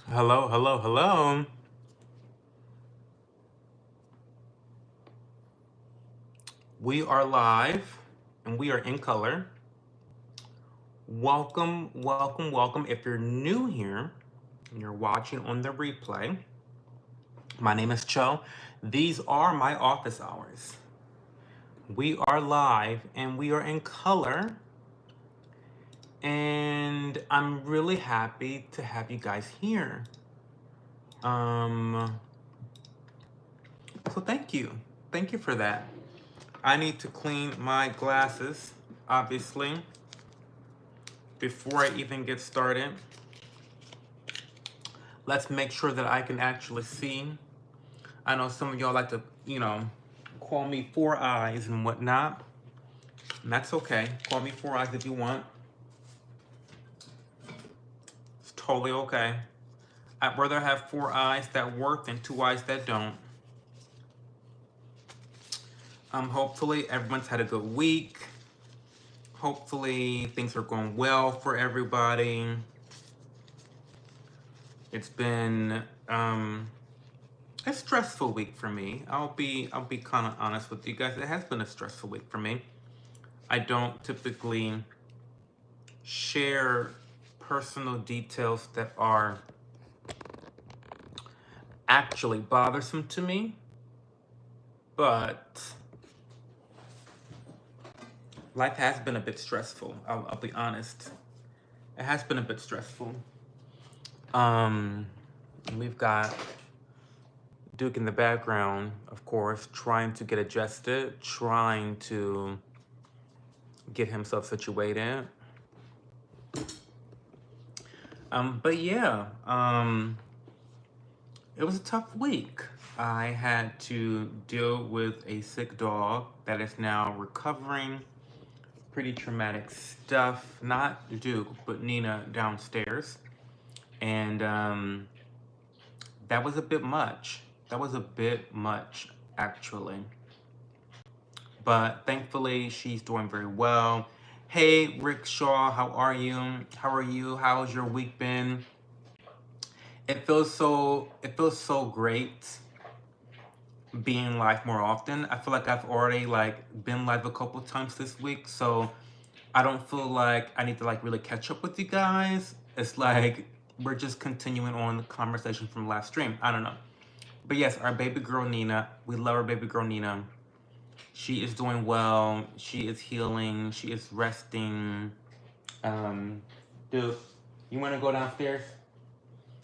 Hello, hello, hello. We are live and we are in color. Welcome, welcome, welcome. If you're new here and you're watching on the replay, my name is Cho. These are my office hours. We are live and we are in color. And I'm really happy to have you guys here. Um, so thank you. Thank you for that. I need to clean my glasses, obviously, before I even get started. Let's make sure that I can actually see. I know some of y'all like to, call me Four Eyes and whatnot. And that's okay. Call me Four Eyes if you want. It's totally okay. I'd rather have four eyes that work than two eyes that don't. Hopefully everyone's had a good week. Hopefully things are going well for everybody. It's been a stressful week for me. I'll be kind of honest with you guys. It has been a stressful week for me. I don't typically share personal details that are actually bothersome to me, but life has been a bit stressful. I'll be honest. It has been a bit stressful. We've got Duke in the background, of course, trying to get adjusted, trying to get himself situated. But yeah, it was a tough week. I had to deal with a sick dog that is now recovering. Pretty traumatic stuff. Not Duke, but Nina downstairs. And that was a bit much. That was a bit much, actually. But thankfully, she's doing very well. Hey, Rick Shaw, how are you? How are you? How's your week been? It feels so great being live more often. I feel like I've already been live a couple times this week, so I don't feel like I need to really catch up with you guys. It's like we're just continuing on the conversation from last stream. I don't know. But yes, our baby girl Nina, we love our baby girl Nina. She is doing well. She is healing. She is resting. Dude, you want to go downstairs?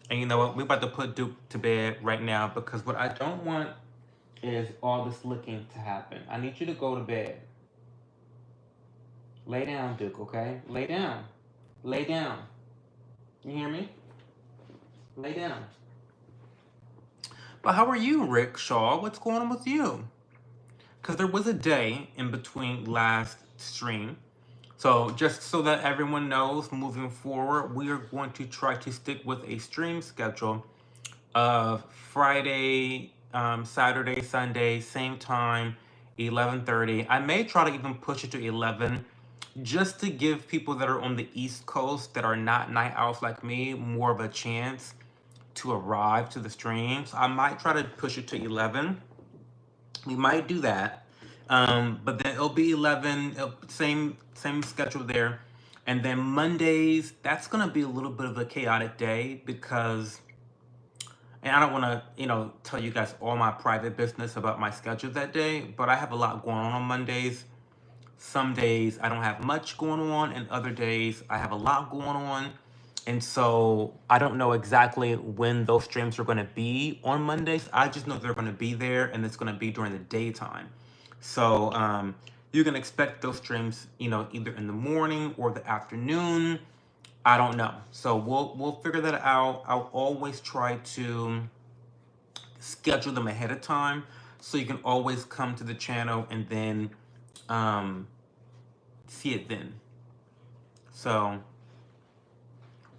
And you know what? We're about to put Duke to bed right now because what I don't want is all this licking to happen. I need you to go to bed. Lay down, Duke, okay? Lay down. Lay down. You hear me? Lay down. But how are you, Rick Shaw? What's going on with you? Because there was a day in between last stream. So just so that everyone knows, moving forward, we are going to try to stick with a stream schedule of Friday, Saturday, Sunday, same time, 11:30. I may try to even push it to 11, just to give people that are on the East Coast that are not night owls like me more of a chance to arrive to the stream. So I might try to push it to 11. We might do that. But then it'll be 11, same schedule there. And then Mondays, that's going to be a little bit of a chaotic day because, and I don't want to, tell you guys all my private business about my schedule that day, but I have a lot going on Mondays. Some days I don't have much going on, and other days I have a lot going on. And so I don't know exactly when those streams are going to be on Mondays. I just know they're going to be there, and it's going to be during the daytime. So you can expect those streams, either in the morning or the afternoon. I don't know. So we'll figure that out. I'll always try to schedule them ahead of time so you can always come to the channel and then see it then. So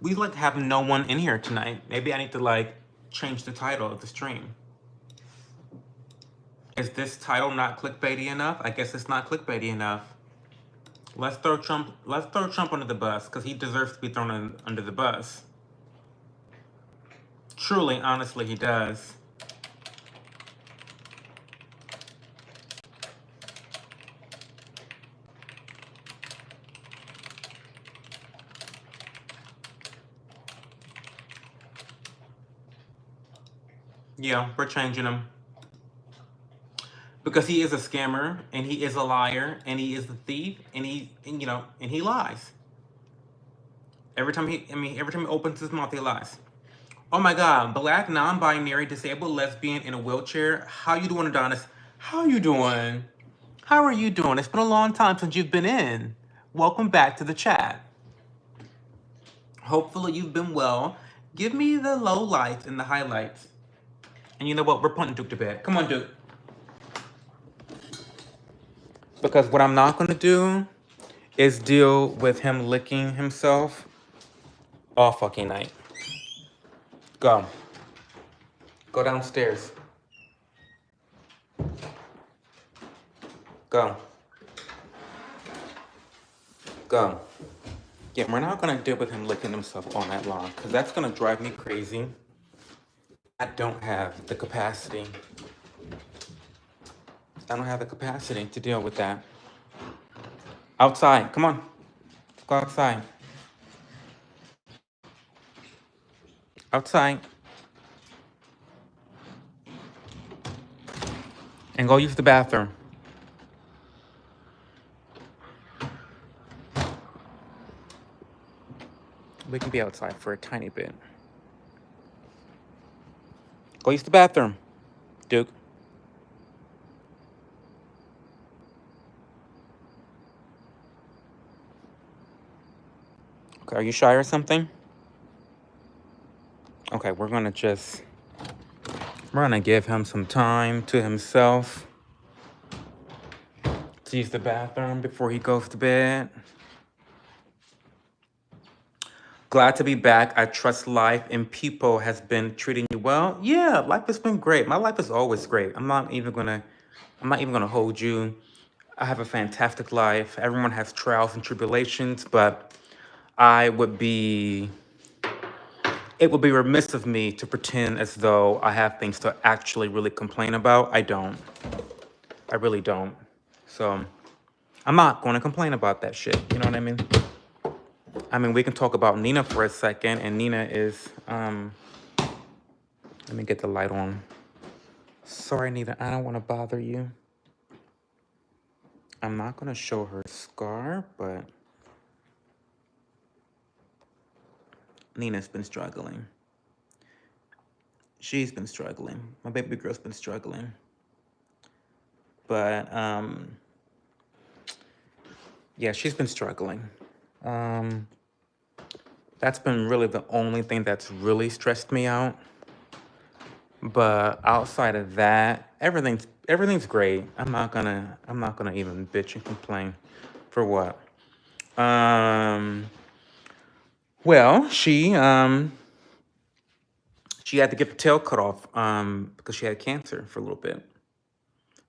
we have no one in here tonight. Maybe I need to change the title of the stream. Is this title not clickbaity enough? I guess it's not clickbaity enough. Let's throw Trump under the bus because he deserves to be thrown under the bus. Truly, honestly, he does. Yeah, we're changing him. Because he is a scammer, and he is a liar, and he is a thief, and and he lies. Every time every time he opens his mouth, he lies. Oh my God, black, non-binary, disabled, lesbian, in a wheelchair. How you doing, Adonis? How you doing? How are you doing? It's been a long time since you've been in. Welcome back to the chat. Hopefully you've been well. Give me the low lights and the highlights. And you know what? We're putting Duke to bed. Come on, Duke. Because what I'm not going to do is deal with him licking himself all fucking night. Go. Go downstairs. Go. Go. Yeah, we're not going to deal with him licking himself all night long, because that's going to drive me crazy. I don't have the capacity. I don't have the capacity to deal with that. Outside. Come on. Let's go outside. Outside. And go use the bathroom. We can be outside for a tiny bit. Go use the bathroom, Duke. Okay, are you shy or something? Okay, we're gonna give him some time to himself to use the bathroom before he goes to bed. Glad to be back. I trust life and people has been treating you well. Yeah, life has been great. My life is always great. I'm not even gonna hold you. I have a fantastic life. Everyone has trials and tribulations, but it would be remiss of me to pretend as though I have things to actually really complain about. I don't. I really don't. So I'm not going to complain about that shit. You know what I mean? I mean, we can talk about Nina for a second, and Nina is, let me get the light on. Sorry, Nina, I don't want to bother you. I'm not going to show her scar, but Nina's been struggling. She's been struggling. My baby girl's been struggling. But, yeah, she's been struggling. That's been really the only thing that's really stressed me out. But outside of that, everything's great. I'm not gonna even bitch and complain. For what? Well, she had to get the tail cut off because she had cancer for a little bit.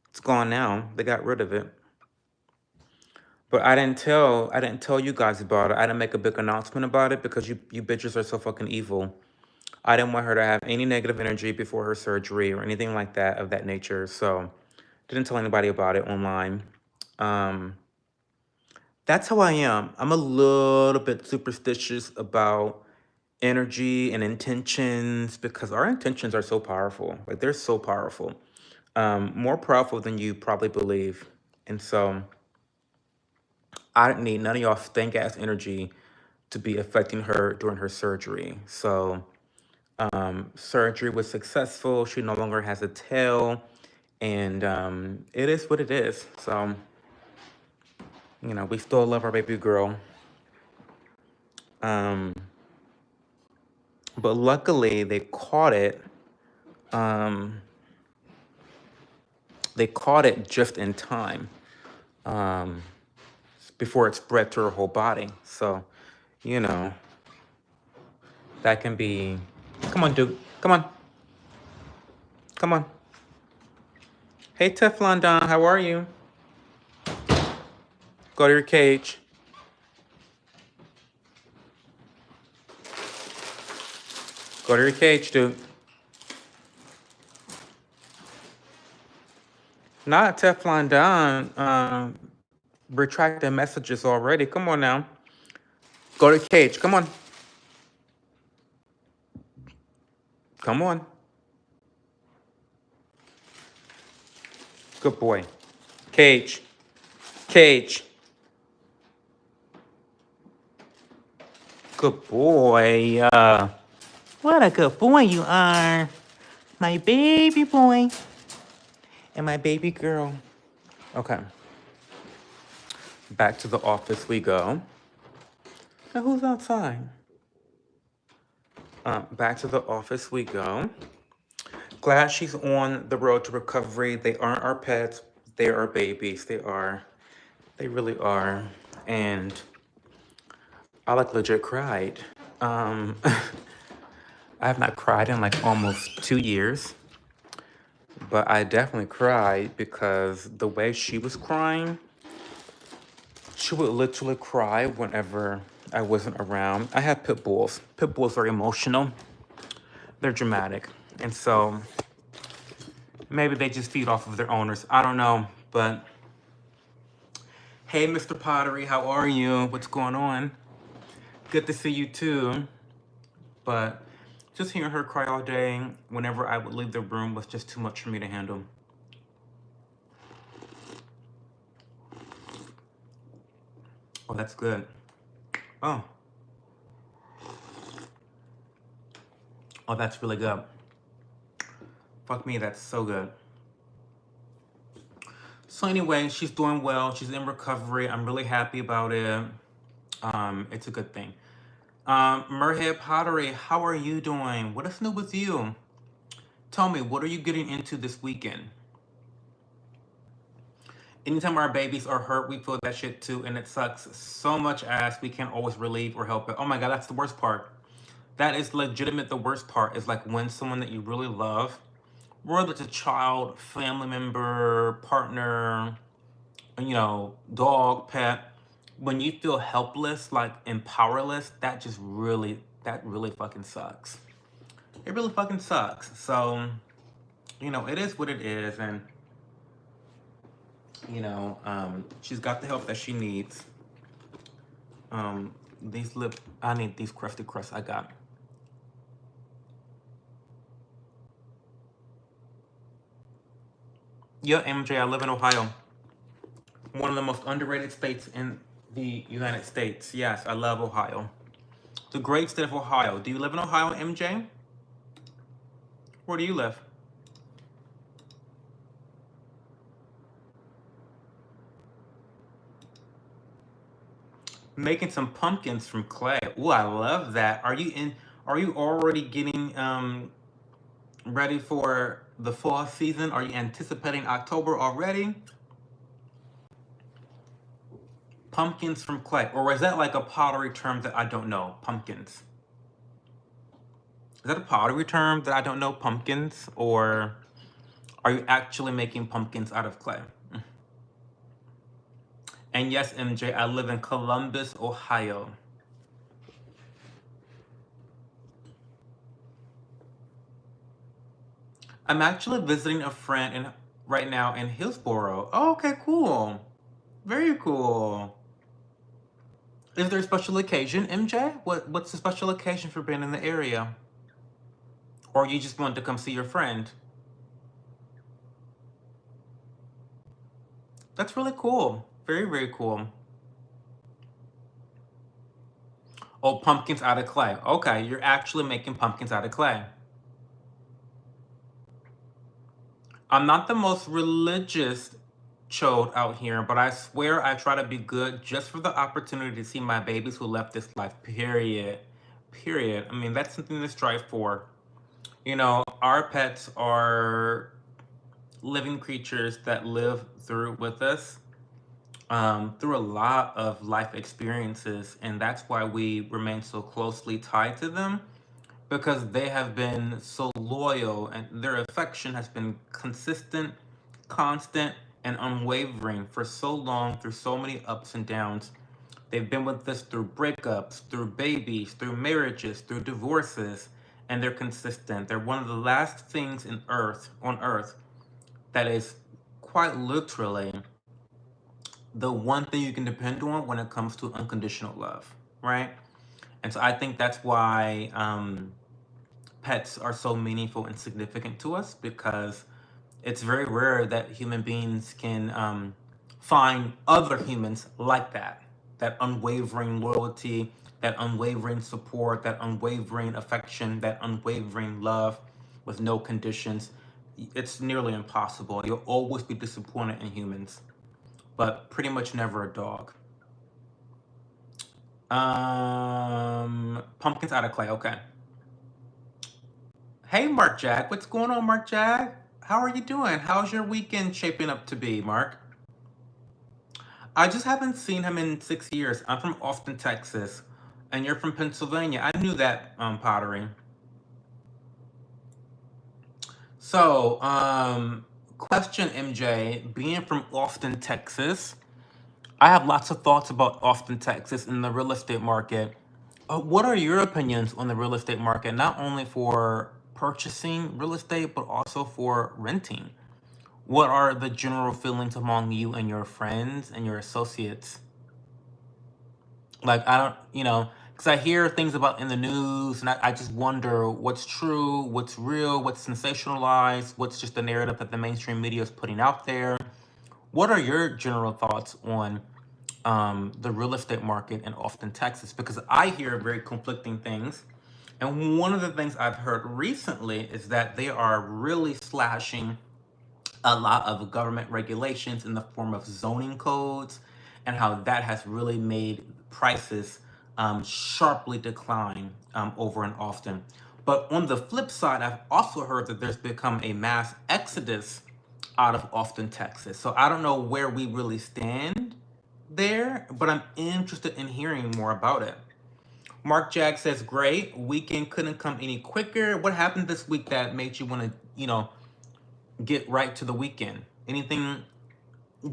It's gone now. They got rid of it. But I didn't tell you guys about it. I didn't make a big announcement about it because you bitches are so fucking evil. I didn't want her to have any negative energy before her surgery or anything like that of that nature. So didn't tell anybody about it online. That's how I am. I'm a little bit superstitious about energy and intentions because our intentions are so powerful. Like, they're so powerful. More powerful than you probably believe. And so I didn't need none of y'all stank ass energy to be affecting her during her surgery. So surgery was successful. She no longer has a tail, and it is what it is. So, we still love our baby girl. But luckily they caught it. They caught it just in time before it spread to her whole body. So, that can be. Come on, Duke. Come on. Come on. Hey, Teflon Don, how are you? Go to your cage. Go to your cage, dude. Not Teflon Don. Retracting messages already. Come on now. Go to your cage. Come on. Come on. Good boy. Cage. Cage. Good boy. What a good boy you are. My baby boy. And my baby girl. Okay. Back to the office we go. Now who's outside? Back to the office we go. Glad she's on the road to recovery. They aren't our pets. They are babies. They are. They really are. And I like legit cried. I have not cried in like almost 2 years. But I definitely cried because the way she was crying, she would literally cry whenever I wasn't around. I have pit bulls. Pit bulls are emotional. They're dramatic. And so maybe they just feed off of their owners. I don't know. But hey, Mr. Pottery, how are you? What's going on? Good to see you too. But just hearing her cry all day whenever I would leave the room was just too much for me to handle. Oh, that's good. Oh. Oh, that's really good. Fuck me, that's so good. So anyway, she's doing well. She's in recovery. I'm really happy about it. It's a good thing. Merhead Pottery, how are you doing? What is new with you? Tell me, what are you getting into this weekend? Anytime our babies are hurt, we feel that shit too, and it sucks so much ass we can't always relieve or help it. Oh my God, that's the worst part. That is legitimate. The worst part is like when someone that you really love, whether it's a child, family member, partner, you know, dog, pet, when you feel helpless, like and powerless, that really fucking sucks. It really fucking sucks. So, you know, it is what it is, and you know, she's got the help that she needs. I need these crusty crusts I got. Yeah, MJ, I live in Ohio. One of the most underrated states in the United States. Yes, I love Ohio. The great state of Ohio. Do you live in Ohio, MJ? Where do you live? Making some pumpkins from clay. Ooh, I love that. Are you already getting ready for the fall season? Are you anticipating October already? Pumpkins from clay. Or is that like a pottery term that I don't know? Pumpkins. Is that a pottery term that I don't know? Pumpkins? Or are you actually making pumpkins out of clay? And yes, MJ, I live in Columbus, Ohio. I'm actually visiting a friend right now in Hillsboro. Oh, okay, cool. Very cool. Is there a special occasion, MJ? What's the special occasion for being in the area? Or you just wanted to come see your friend? That's really cool. Very, very cool. Oh, pumpkins out of clay. Okay, you're actually making pumpkins out of clay. I'm not the most religious chode out here, but I swear I try to be good just for the opportunity to see my babies who left this life, period. Period. I mean, that's something to strive for. You know, our pets are living creatures that live through with us, through a lot of life experiences, and that's why we remain so closely tied to them, because they have been so loyal and their affection has been consistent, constant, and unwavering for so long through so many ups and downs. They've been with us through breakups, through babies, through marriages, through divorces, and they're consistent. They're one of the last things on earth that is quite literally the one thing you can depend on when it comes to unconditional love, right? And so I think that's why pets are so meaningful and significant to us, because it's very rare that human beings can find other humans like that. That unwavering loyalty, that unwavering support, that unwavering affection, that unwavering love with no conditions. It's nearly impossible. You'll always be disappointed in humans, but pretty much never a dog. Pumpkins out of clay. Okay. Hey, Mark Jag. What's going on, Mark Jag? How are you doing? How's your weekend shaping up to be, Mark? I just haven't seen him in 6 years. I'm from Austin, Texas, and you're from Pennsylvania. I knew that, Pottery. So, question, MJ. Being from Austin, Texas, I have lots of thoughts about Austin, Texas, and the real estate market. What are your opinions on the real estate market, not only for purchasing real estate, but also for renting? What are the general feelings among you and your friends and your associates? Like, I don't, because I hear things about in the news, and I just wonder what's true, what's real, what's sensationalized, what's just the narrative that the mainstream media is putting out there. What are your general thoughts on the real estate market in Austin, Texas? Because I hear very conflicting things. And one of the things I've heard recently is that they are really slashing a lot of government regulations in the form of zoning codes, and how that has really made prices sharply decline over in Austin. But on the flip side, I've also heard that there's become a mass exodus out of Austin, Texas. So I don't know where we really stand there, but I'm interested in hearing more about it. Mark Jag says, great. Weekend couldn't come any quicker. What happened this week that made you want to, get right to the weekend? Anything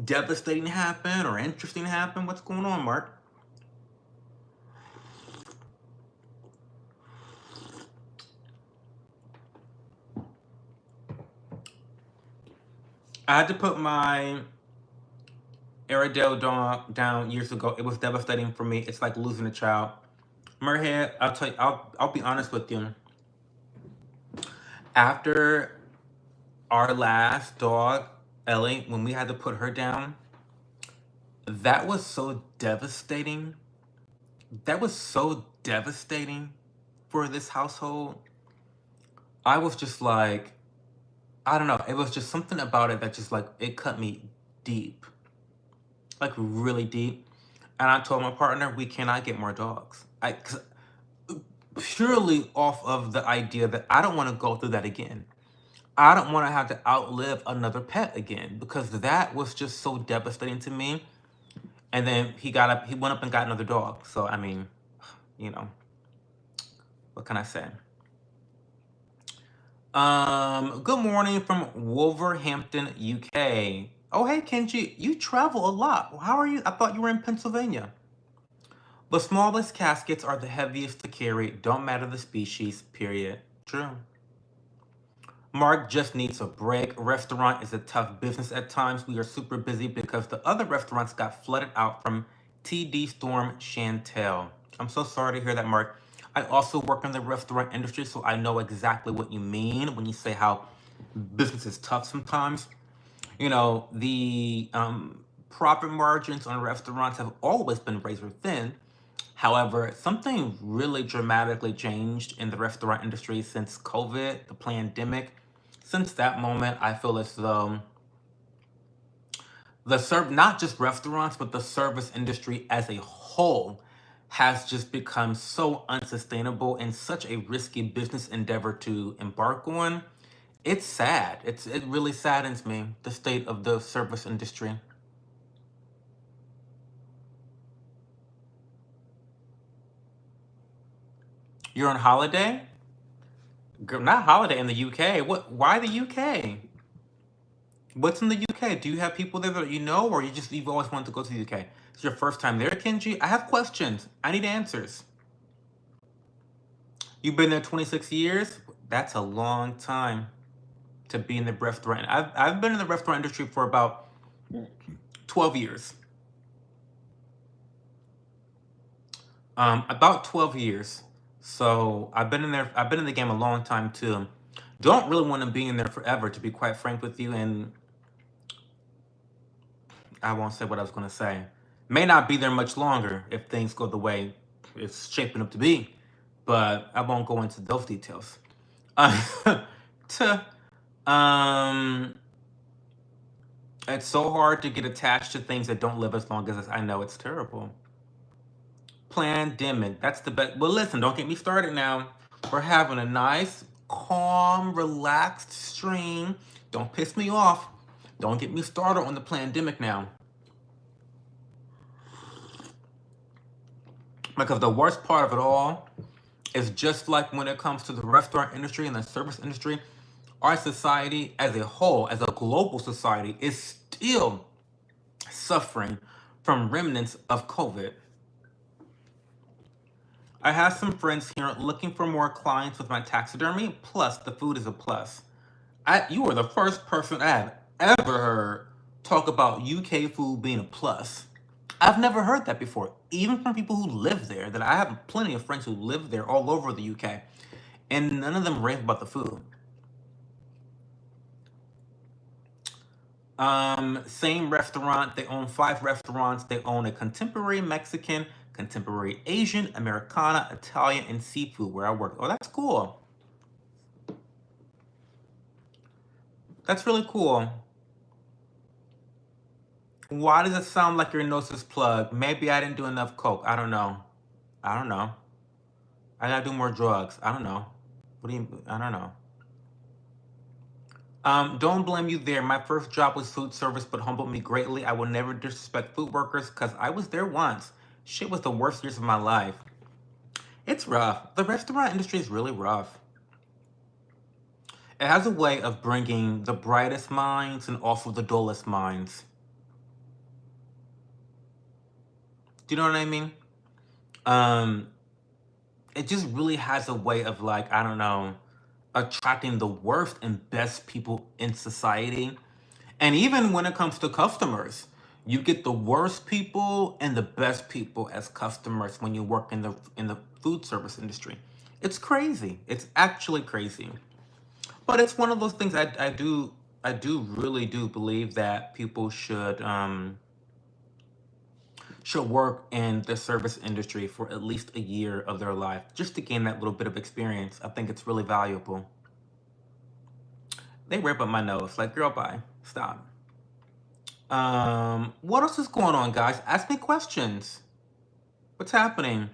devastating happen or interesting happen? What's going on, Mark? I had to put my Airedale dog down years ago. It was devastating for me. It's like losing a child. Merhead, I'll tell you, I'll be honest with you. After our last dog, Ellie, when we had to put her down, that was so devastating. That was so devastating for this household. I was just like, I don't know. It was just something about it that just like, it cut me deep. Like really deep. And I told my partner, we cannot get more dogs. Purely off of the idea that I don't want to go through that again. I don't want to have to outlive another pet again, because that was just so devastating to me. And then he went up and got another dog. So, I mean, what can I say? Good morning from Wolverhampton, UK. Oh, hey, Kenji, you travel a lot. How are you? I thought you were in Pennsylvania. The smallest caskets are the heaviest to carry. Don't matter the species, period. True. Mark just needs a break. Restaurant is a tough business at times. We are super busy because the other restaurants got flooded out from TD Storm Chantel. I'm so sorry to hear that, Mark. I also work in the restaurant industry, so I know exactly what you mean when you say how business is tough sometimes. The profit margins on restaurants have always been razor thin. However, something really dramatically changed in the restaurant industry since COVID, the pandemic. Since that moment, I feel as though not just restaurants, but the service industry as a whole has just become so unsustainable and such a risky business endeavor to embark on. It's sad. It really saddens me, the state of the service industry. You're on holiday? Not holiday in the UK. What? Why the UK? What's in the UK? Do you have people there that you know, or you've always wanted to go to the UK? It's your first time there, Kenji? I have questions. I need answers. You've been there 26 years? That's a long time to be in the restaurant. I've been in the restaurant industry for about 12 years. About 12 years. So I've been in there. I've been in the game a long time too. Don't really want to be in there forever, to be quite frank with you. And I won't say what I was going to say. May not be there much longer if things go the way it's shaping up to be. But I won't go into those details. to It's so hard to get attached to things that don't live as long as us. I know it's terrible. Pandemic. That's the best. Well, listen, don't get me started now. We're having a nice, calm, relaxed stream. Don't piss me off. Don't get me started on the pandemic now. Because the worst part of it all is just like when it comes to the restaurant industry and the service industry, our society as a whole, as a global society, is still suffering from remnants of COVID. I have some friends here looking for more clients with my taxidermy, plus the food is a plus. You are the first person I have ever heard talk about UK food being a plus. I've never heard that before, even from people who live there. That I have plenty of friends who live there all over the UK, and none of them rave about the food. Same restaurant. They own 5 restaurants. They own a contemporary Mexican, contemporary Asian, Americana, Italian, and seafood where I work. Oh, that's cool. That's really cool. Why does it sound like your nose is plugged? Maybe I didn't do enough coke. I don't know. I don't know. I gotta do more drugs. I don't know. What do you? I don't know. Don't blame you there. My first job was food service, but humbled me greatly. I will never disrespect food workers because I was there once. Shit was the worst years of my life. It's rough. The restaurant industry is really rough. It has a way of bringing the brightest minds and also the dullest minds. Do you know what I mean? Um, it just really has a way of, like, I don't know, attracting the worst and best people in society. And even when it comes to customers, you get the worst people and the best people as customers when you work in the food service industry. It's crazy. It's actually crazy. But it's one of those things I do really do believe that people should work in the service industry for at least a year of their life just to gain that little bit of experience. I think it's really valuable. They rip up my nose. Like, girl, bye. Stop. What else is going on, guys? Ask me questions. What's happening?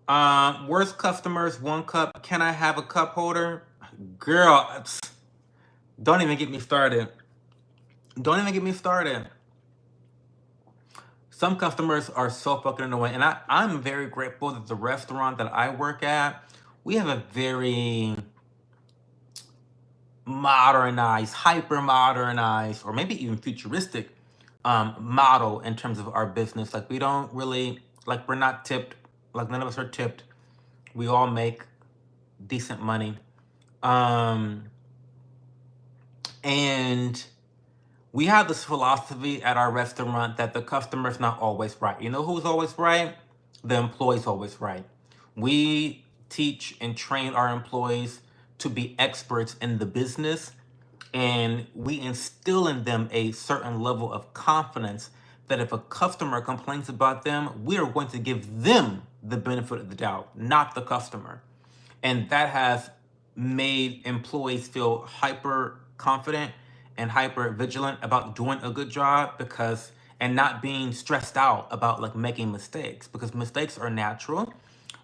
Worst customers, 1 cup. Can I have a cup holder? Girl, don't even get me started. Don't even get me started. Some customers are so fucking annoying. And I'm very grateful that the restaurant that I work at, we have a very modernized, hyper modernized, or maybe even futuristic model in terms of our business. Like, we don't really, like, we're not tipped. Like, none of us are tipped. We all make decent money. And we have this philosophy at our restaurant that the customer's not always right. You know who's always right? The employee's always right. We teach and train our employees to be experts in the business, and we instill in them a certain level of confidence that if a customer complains about them, we are going to give them the benefit of the doubt, not the customer. And that has made employees feel hyper confident and hyper vigilant about doing a good job, because and not being stressed out about, like, making mistakes, because mistakes are natural.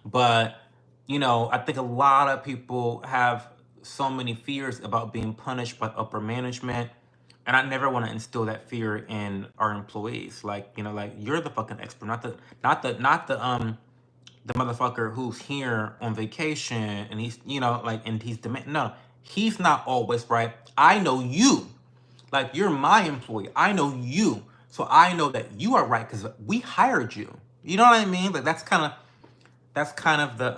But I think a lot of people have so many fears about being punished by upper management, and I never want to instill that fear in our employees. Like, like, you're the fucking expert, not the motherfucker who's here on vacation and he's, and he's no, he's not always right. I know you. Like, you're my employee. I know you. So I know that you are right because we hired you. You know what I mean? Like, That's kind of the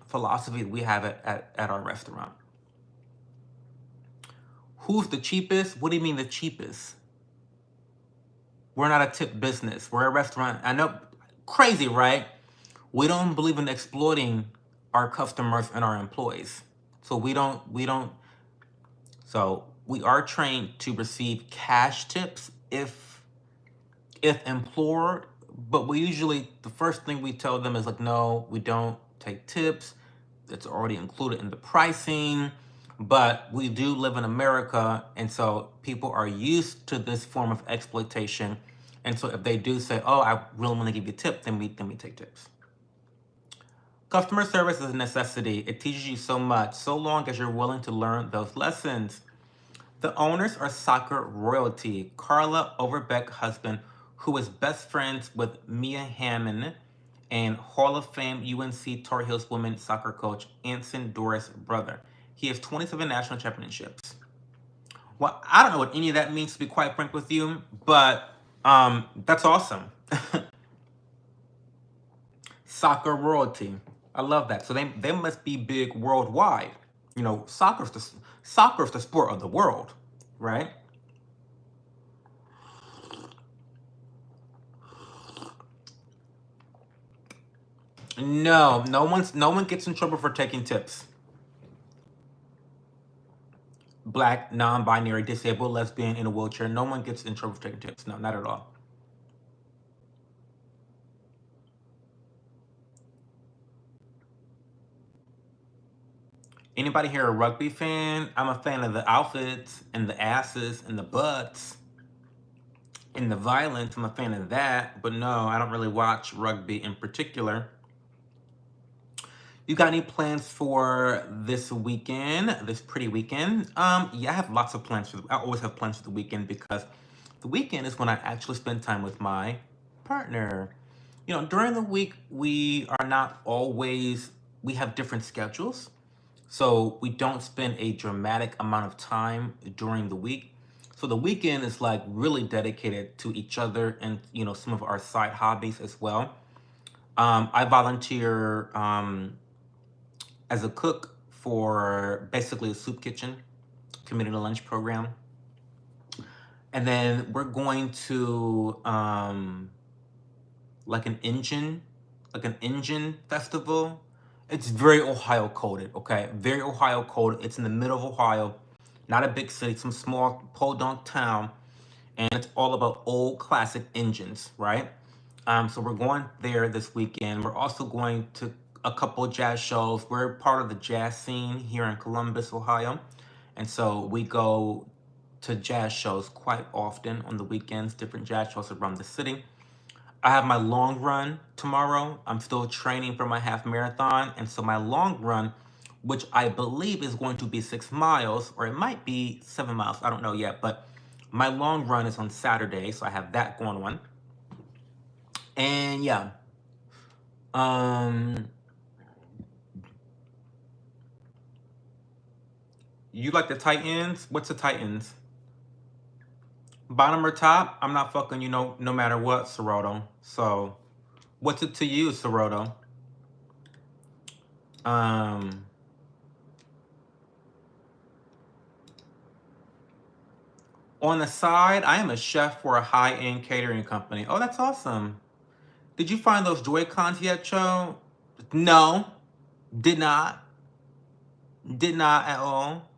philosophy we have at our restaurant. Who's the cheapest? What do you mean the cheapest? We're not a tip business. We're a restaurant. I know, crazy, right? We don't believe in exploiting our customers and our employees. So so we are trained to receive cash tips if implored, but we usually, the first thing we tell them is like, no, we don't take tips. It's already included in the pricing. But we do live in America, and so people are used to this form of exploitation. And so if they do say, oh, I really want to give you a tip, then we take tips. Customer service is a necessity. It teaches you so much, so long as you're willing to learn those lessons. The owners are soccer royalty. Carla Overbeck husband, who is best friends with Mia Hammond and Hall of Fame UNC Tar Heels women's soccer coach Anson Doris' brother. He has 27 national championships. Well, I don't know what any of that means, to be quite frank with you, but that's awesome. Soccer royalty. I love that. So they must be big worldwide. You know, soccer's the sport of the world, right? No one gets in trouble for taking tips. Black, non-binary, disabled, lesbian, in a wheelchair, no one gets in trouble for taking tips. No, not at all. Anybody here a rugby fan? I'm a fan of the outfits and the asses and the butts and the violence. I'm a fan of that, but no, I don't really watch rugby in particular. You got any plans for this weekend, this pretty weekend? Yeah, I have lots of plans I always have plans for the weekend, because the weekend is when I actually spend time with my partner. You know, during the week, we have different schedules. So we don't spend a dramatic amount of time during the week. So the weekend is like really dedicated to each other and, you know, some of our side hobbies as well. I volunteer as a cook for basically a soup kitchen, community lunch program. And then we're going to like an engine festival. It's very Ohio coded, okay? Very Ohio coded. It's in the middle of Ohio, not a big city, some small podunk town, and it's all about old classic engines, right? So we're going there this weekend. We're also going to a couple of jazz shows. We're part of the jazz scene here in Columbus, Ohio, and so we go to jazz shows quite often on the weekends, different jazz shows around the city. I have my long run tomorrow. I'm still training for my half marathon. And so my long run, which I believe is going to be 6 miles, or it might be 7 miles, I don't know yet, but my long run is on Saturday, so I have that going on. And yeah. You like the tight ends? What's the tight ends? Bottom or top? I'm not fucking you no matter what, Soroto. So, what's it to you, Soroto? On the side, I am a chef for a high-end catering company. Oh, that's awesome. Did you find those Joy-Cons yet, Cho? No. Did not. Did not at all.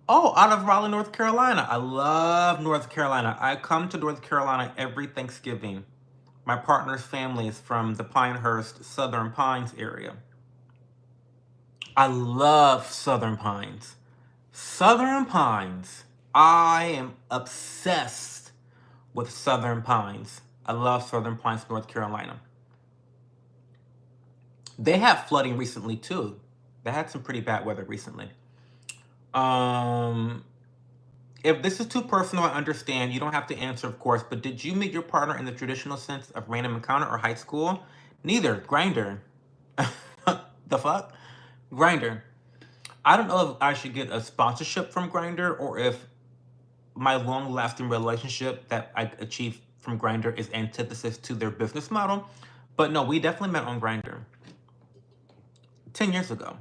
Oh, out of Raleigh, North Carolina. I love North Carolina. I come to North Carolina every Thanksgiving. My partner's family is from the Pinehurst, Southern Pines area. I love Southern Pines. Southern Pines. I am obsessed with Southern Pines. I love Southern Pines, North Carolina. They had flooding recently too. They had some pretty bad weather recently. If this is too personal, I understand. You don't have to answer, of course, but did you meet your partner in the traditional sense of random encounter or high school? Neither. Grinder. The fuck? Grinder. I don't know if I should get a sponsorship from Grinder, or if my long-lasting relationship that I achieved from Grinder is antithesis to their business model. But no, we definitely met on Grindr 10 years ago.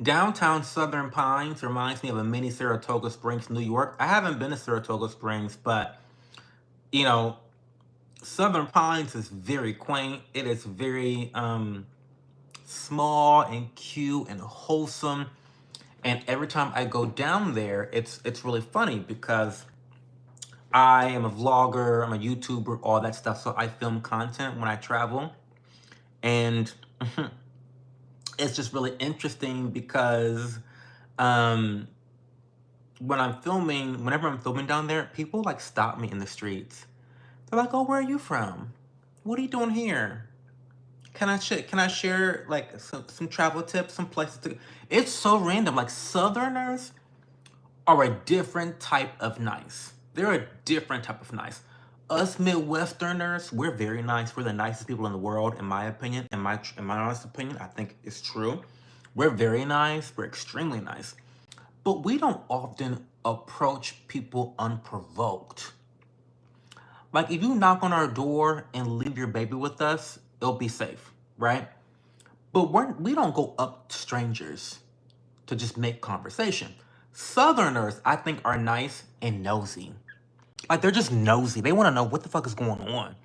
Downtown Southern Pines reminds me of a mini Saratoga Springs, New York. I haven't been to Saratoga Springs, but you know, Southern Pines is very quaint. It is very small and cute and wholesome. And every time I go down there, it's really funny because I am a vlogger, I'm a YouTuber, all that stuff. So I film content when I travel. And it's just really interesting because um, whenever I'm filming down there, people like stop me in the streets. They're like, "Oh, where are you from? What are you doing here? Can I share like some travel tips, some places to?" It's so random. Like Southerners are a different type of nice. They're a different type of nice. Us Midwesterners, we're very nice. We're the nicest people in the world, in my opinion. In my honest opinion, I think it's true. We're very nice. We're extremely nice. But we don't often approach people unprovoked. Like if you knock on our door and leave your baby with us, it'll be safe, right? But we don't go up to strangers to just make conversation. Southerners, I think, are nice and nosy. Like they're just nosy. They want to know what the fuck is going on.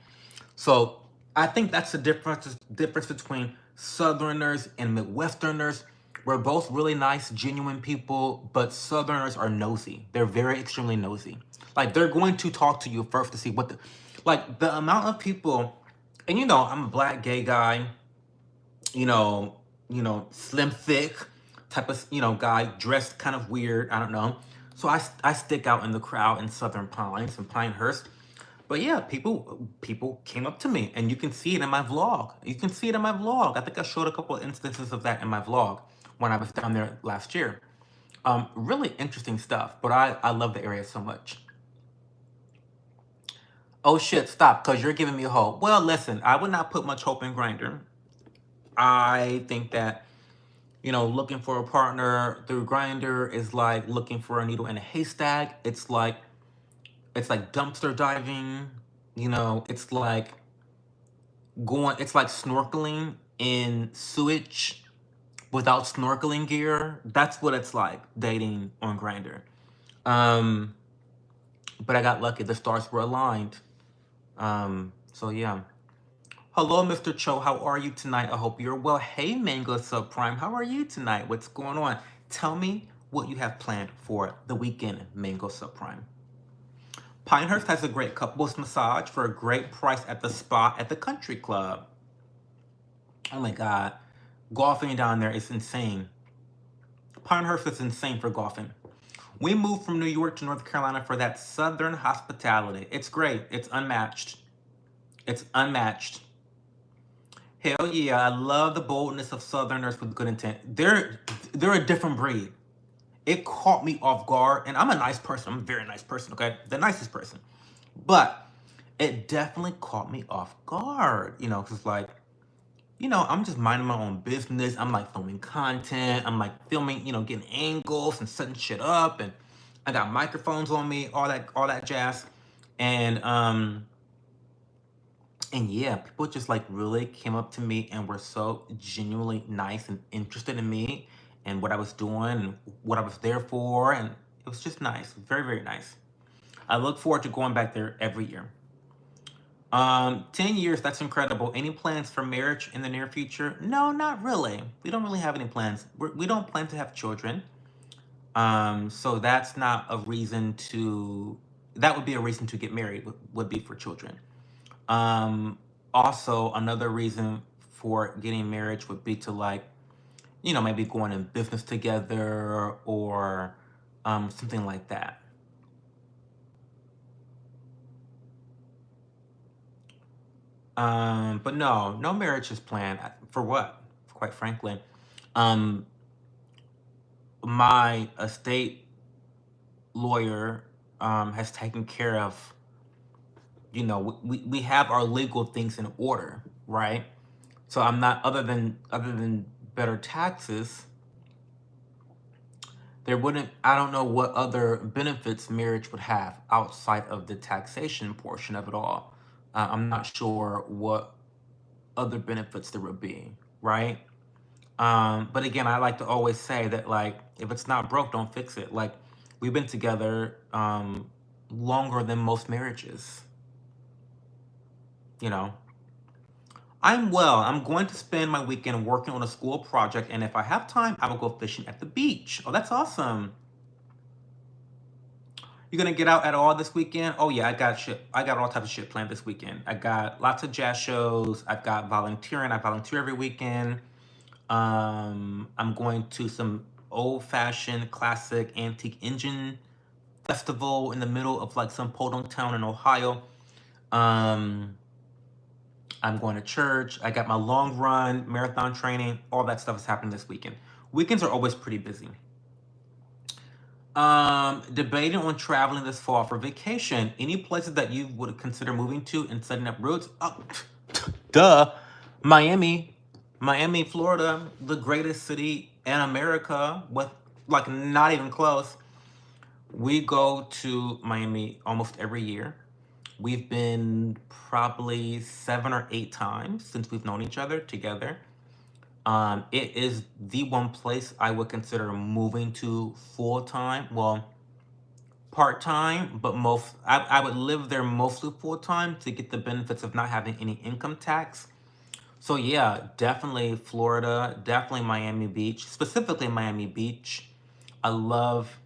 So I think that's the difference between Southerners and Midwesterners. We're both really nice, genuine people, but Southerners are nosy. They're very extremely nosy. Like they're going to talk to you first to see what the amount of people, and I'm a black gay guy, you know, slim thick type of guy, dressed kind of weird. I don't know. So I stick out in the crowd in Southern Pines and Pinehurst. But yeah, people came up to me, and you can see it in my vlog. You can see it in my vlog. I think I showed a couple of instances of that in my vlog when I was down there last year. Really interesting stuff. But I love the area so much. Oh shit, stop, because you're giving me hope. Well, listen, I would not put much hope in Grindr. I think that, looking for a partner through Grindr is like looking for a needle in a haystack. It's like dumpster diving. It's like snorkeling in sewage without snorkeling gear. That's what it's like dating on Grindr. But I got lucky. The stars were aligned. So yeah. Hello, Mr. Cho. How are you tonight? I hope you're well. Hey, Mango Subprime. How are you tonight? What's going on? Tell me what you have planned for the weekend, Mango Subprime. Pinehurst has a great couples massage for a great price at the spa at the country club. Oh my God. Golfing down there is insane. Pinehurst is insane for golfing. We moved from New York to North Carolina for that Southern hospitality. It's great. It's unmatched. It's unmatched. Hell yeah, I love the boldness of Southerners with good intent. They're a different breed. It caught me off guard, and I'm a nice person. I'm a very nice person, okay? The nicest person. But it definitely caught me off guard, because I'm just minding my own business. I'm like filming content. I'm like filming, getting angles and setting shit up, and I got microphones on me, all that jazz. And yeah, people just like really came up to me and were so genuinely nice and interested in me and what I was doing and what I was there for. And it was just nice. Very, very nice. I look forward to going back there every year. 10 years, that's incredible. Any plans for marriage in the near future? No, not really. We don't really have any plans. We don't plan to have children. So that's not a reason that would be a reason to get married, would be for children. Also, another reason for getting marriage would be to maybe going in business together or something like that. But no marriage is planned. For what? Quite frankly. My estate lawyer has taken care of, we have our legal things in order, right? So I'm not, other than better taxes, there wouldn't, I don't know what other benefits marriage would have outside of the taxation portion of it all. I'm not sure what other benefits there would be, right? But again, I like to always say that, like, if it's not broke, don't fix it. Like, we've been together longer than most marriages, you know. I'm well. I'm going to spend my weekend working on a school project, and if I have time, I will go fishing at the beach. Oh, that's awesome. You're gonna get out at all this weekend? Oh yeah, I got shit. I got all types of shit planned this weekend. I got lots of jazz shows. I've got volunteering. I volunteer every weekend. I'm going to some old-fashioned, classic, antique engine festival in the middle of like some podunk town in Ohio. Um, I'm going to church. I got my long run, marathon training. All that stuff is happening this weekend. Weekends are always pretty busy. Debating on traveling this fall for vacation. Any places that you would consider moving to and setting up roots? Oh, duh. Miami. Miami, Florida, the greatest city in America, with like not even close. We go to Miami almost every year. We've been probably 7 or 8 times since we've known each other together. It is the one place I would consider moving to full time. Well, part time, but I would live there mostly full time to get the benefits of not having any income tax. So yeah, definitely Florida, definitely Miami Beach, specifically Miami Beach. I love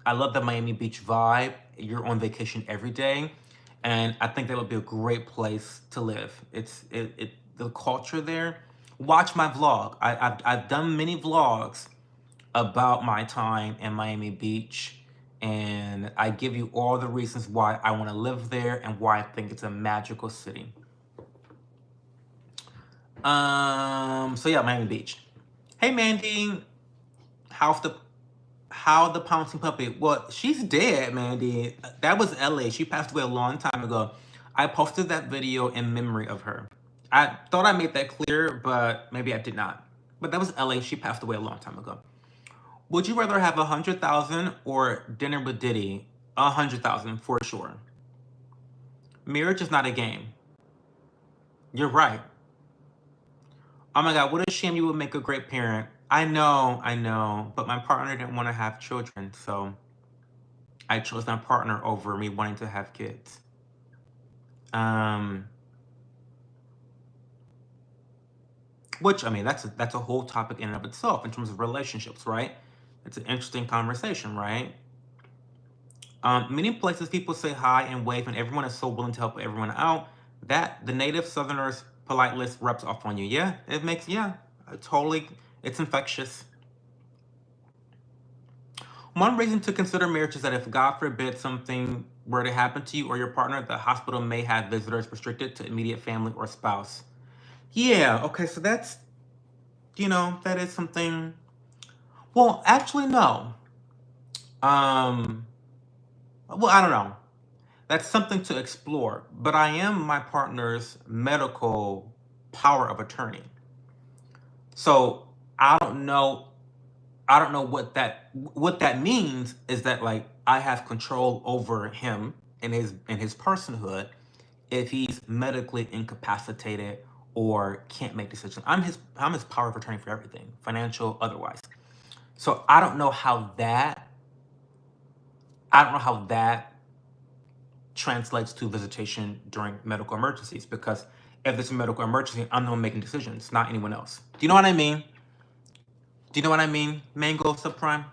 I love the Miami Beach vibe. You're on vacation every day, and I think that would be a great place to live. It the culture there. Watch my vlog. I've done many vlogs about my time in Miami Beach, and I give you all the reasons why I want to live there and why I think it's a magical city. So yeah, Miami Beach. Hey Mandy, how's the how the pouncing puppy? Well, she's dead, Mandy. That was LA. She passed away a long time ago. I posted that video in memory of her. I thought I made that clear, but maybe I did not. But that was LA. She passed away a long time ago. Would you rather have 100,000 or dinner with Diddy? 100,000 for sure. Marriage is not a game. You're right. Oh my God, what a shame. You would make a great parent. I know, but my partner didn't want to have children, so I chose my partner over me wanting to have kids. Um, which I mean, that's a whole topic in and of itself in terms of relationships, right? It's an interesting conversation, right? Many places people say hi and wave, and everyone is so willing to help everyone out that the native Southerners' politeness rubs off on you. Yeah, it makes totally. It's infectious. One reason to consider marriage is that if God forbid something were to happen to you or your partner, the hospital may have visitors restricted to immediate family or spouse. Yeah, okay, so that's, that is something. Well, actually, no. Um, well, I don't know. That's something to explore, but I am my partner's medical power of attorney. So I don't know. I don't know what that means is that, like, I have control over him and his personhood if he's medically incapacitated or can't make decisions. I'm his power of attorney for everything, financial, otherwise. So I don't know how that translates to visitation during medical emergencies, because if it's a medical emergency, I'm the one making decisions, not anyone else. Do you know what I mean? Do you know what I mean? Mango subprime.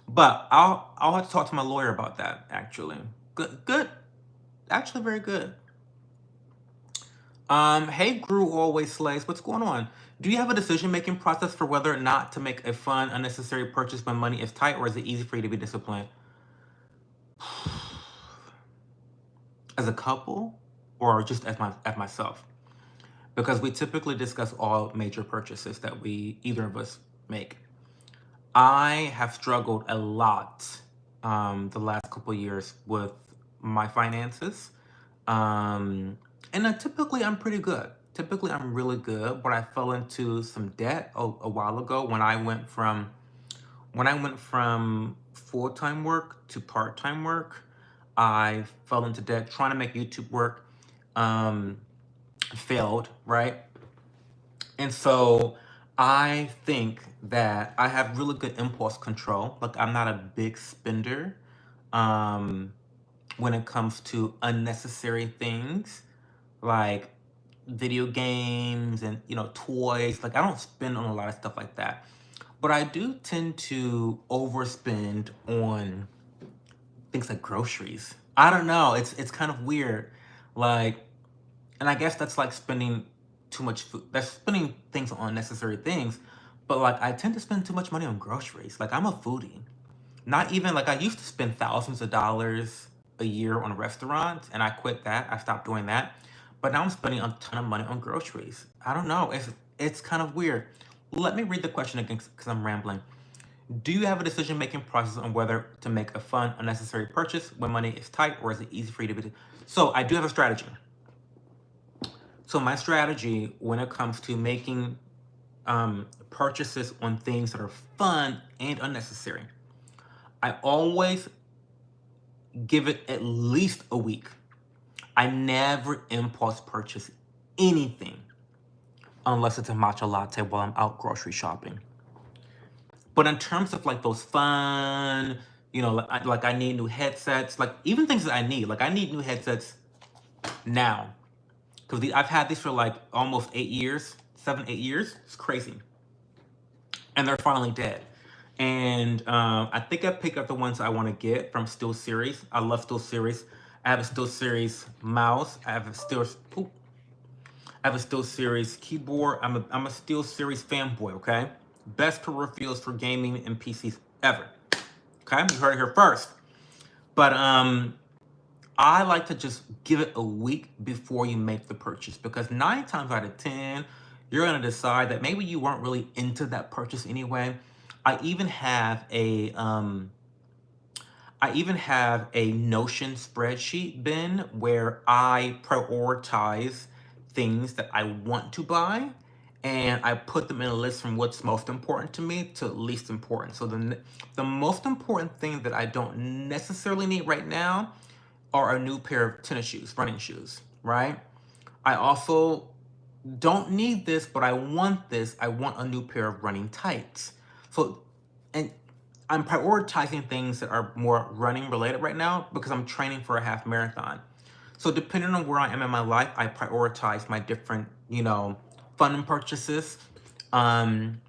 But I'll have to talk to my lawyer about that, actually. Good. Actually, very good. Hey, Gru always slays. What's going on? Do you have a decision-making process for whether or not to make a fun, unnecessary purchase when money is tight, or is it easy for you to be disciplined? As a couple, or just as myself? Because we typically discuss all major purchases that either of us make. I have struggled a lot the last couple years with my finances. And typically I'm pretty good. Typically I'm really good, but I fell into some debt a while ago when I went from full-time work to part-time work. I fell into debt trying to make YouTube work. Um, Failed, right? And so I think that I have really good impulse control. Like I'm not a big spender um, when it comes to unnecessary things like video games and toys. Like I don't spend on a lot of stuff like that. But I do tend to overspend on things like groceries. I don't know. It's kind of weird. Like, and I guess that's like spending too much food. That's spending things on unnecessary things. But like I tend to spend too much money on groceries. Like I'm a foodie. Not even like I used to spend thousands of dollars a year on restaurants, and I quit that. I stopped doing that. But now I'm spending a ton of money on groceries. I don't know. It's kind of weird. Let me read the question again because I'm rambling. Do you have a decision-making process on whether to make a fun, unnecessary purchase when money is tight, or is it easy for you to be? So I do have a strategy. So my strategy when it comes to making purchases on things that are fun and unnecessary, I always give it at least a week. I never impulse purchase anything unless it's a matcha latte while I'm out grocery shopping. But in terms of like those fun, like I need new headsets, like even things that I need, like I need new headsets now because I've had these for like almost 8 years, 7, 8 years. It's crazy, and they're finally dead. And I think I picked up the ones I want to get from Steel Series. I love Steel Series. I have a Steel Series mouse. I have a Steel Series keyboard. I'm a Steel Series fanboy. Okay, best peripherals for gaming and PCs ever. Okay, you heard it here first. But I like to just give it a week before you make the purchase because 9 times out of 10, you're gonna decide that maybe you weren't really into that purchase anyway. I even have a Notion spreadsheet bin where I prioritize things that I want to buy, and I put them in a list from what's most important to me to least important. So the most important thing that I don't necessarily need right now are a new pair of tennis shoes, running shoes, right? I also don't need this, but I want this. I want a new pair of running tights. So, and I'm prioritizing things that are more running related right now because I'm training for a half marathon. So depending on where I am in my life, I prioritize my different, fun purchases. And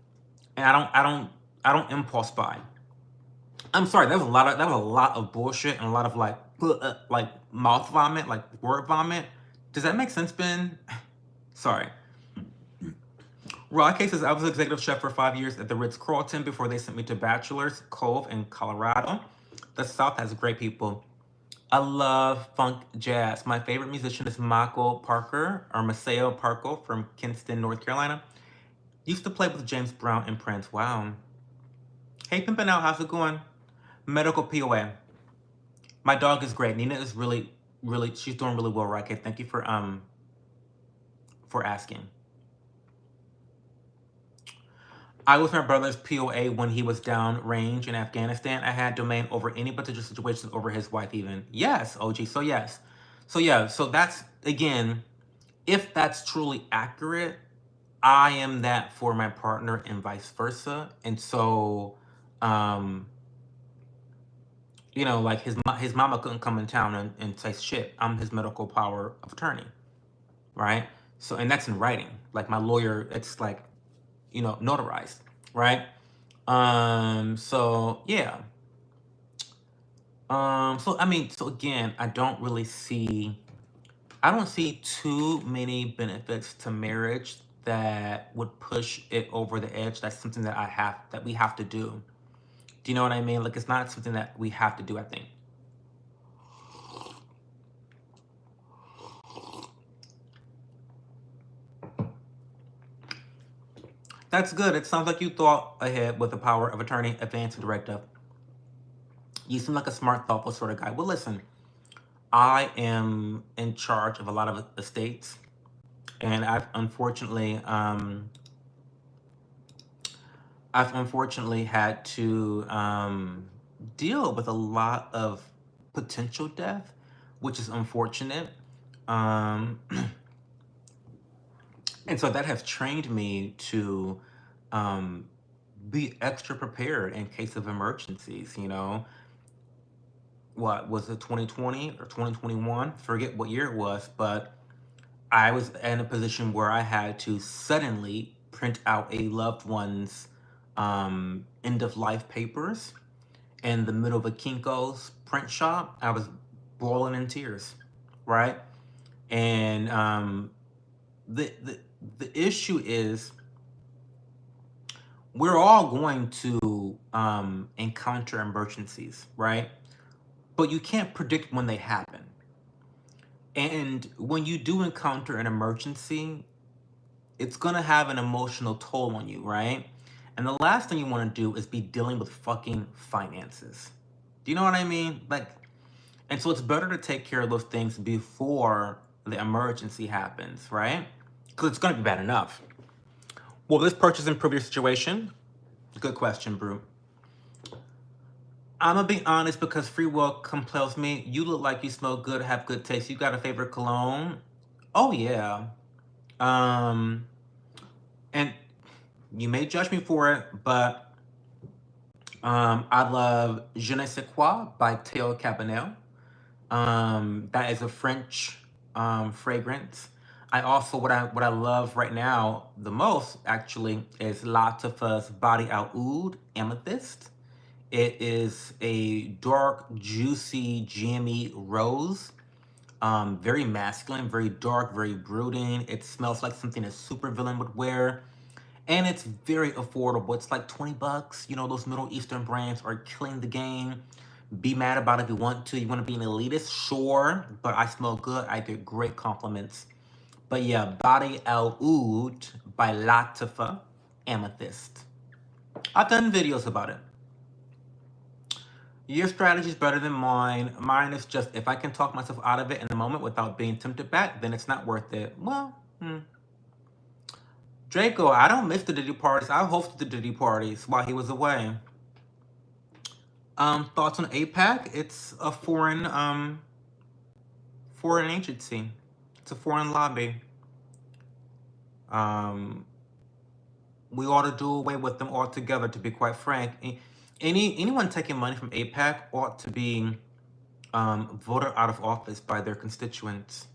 I don't impulse buy. I'm sorry, that was a lot of bullshit and a lot of like mouth vomit, like word vomit. Does that make sense, Ben? Sorry. Rod K says I was executive chef for 5 years at the Ritz-Carlton before they sent me to Bachelor's Cove in Colorado. The South has great people. I love funk jazz. My favorite musician is Michael Parker or Maceo Parker from Kinston, North Carolina. Used to play with James Brown and Prince. Wow. Hey, Pimpin' Out, how's it going? Medical POA. My dog is great. Nina is really, really, she's doing really well, Rod K. Thank you for asking. I was my brother's POA when he was downrange in Afghanistan. I had domain over any potential situations over his wife even. Yes, OG. So yes. So yeah, so that's, again, if that's truly accurate, I am that for my partner and vice versa. And so, like his mama couldn't come in town and say shit. I'm his medical power of attorney, right? So, and that's in writing. Like my lawyer, it's like, notarized, right? So yeah. So again, I don't see too many benefits to marriage that would push it over the edge. That's something that we have to do. Do you know what I mean? Like it's not something that we have to do, I think. That's good. It sounds like you thought ahead with the power of attorney, advance, and directive. You seem like a smart, thoughtful sort of guy. Well, listen, I am in charge of a lot of estates, and I've unfortunately had to deal with a lot of potential death, which is unfortunate. Um, and so that has trained me to um, be extra prepared in case of emergencies. You know, what was it, 2020 or 2021? Forget what year it was, but I was in a position where I had to suddenly print out a loved one's end of life papers in the middle of a Kinko's print shop. I was boiling in tears, right? And the, the the issue is we're all going to encounter emergencies, right? But you can't predict when they happen. And when you do encounter an emergency, it's gonna have an emotional toll on you, right? And the last thing you want to do is be dealing with fucking finances. Do you know what I mean? Like, and so it's better to take care of those things before the emergency happens, right? Because it's gonna be bad enough. Will this purchase improve your situation? Good question, Brew. I'm gonna be honest because free will compels me. You look like you smell good, have good taste. You got a favorite cologne? Oh yeah. Um, and you may judge me for it, but I love Je ne sais quoi by Théo Cabanel. That is a French fragrance. I also what I love right now the most actually is Latifa's Body Out Oud Amethyst. It is a dark, juicy, jammy rose. Very masculine, very dark, very brooding. It smells like something a supervillain would wear. And it's very affordable. It's like 20 bucks. You know, those Middle Eastern brands are killing the game. Be mad about it if you want to. You want to be an elitist? Sure. But I smell good. I get great compliments. But yeah, Body Al Oud by Latifa Amethyst. I've done videos about it. Your strategy is better than mine. Mine is just if I can talk myself out of it in the moment without being tempted back, then it's not worth it. Well, Draco, I don't miss the Diddy parties. I hosted the Diddy parties while he was away. Thoughts on APAC? It's a foreign agency. It's a foreign lobby. We ought to do away with them altogether, to be quite frank. Anyone taking money from APAC ought to be voted out of office by their constituents.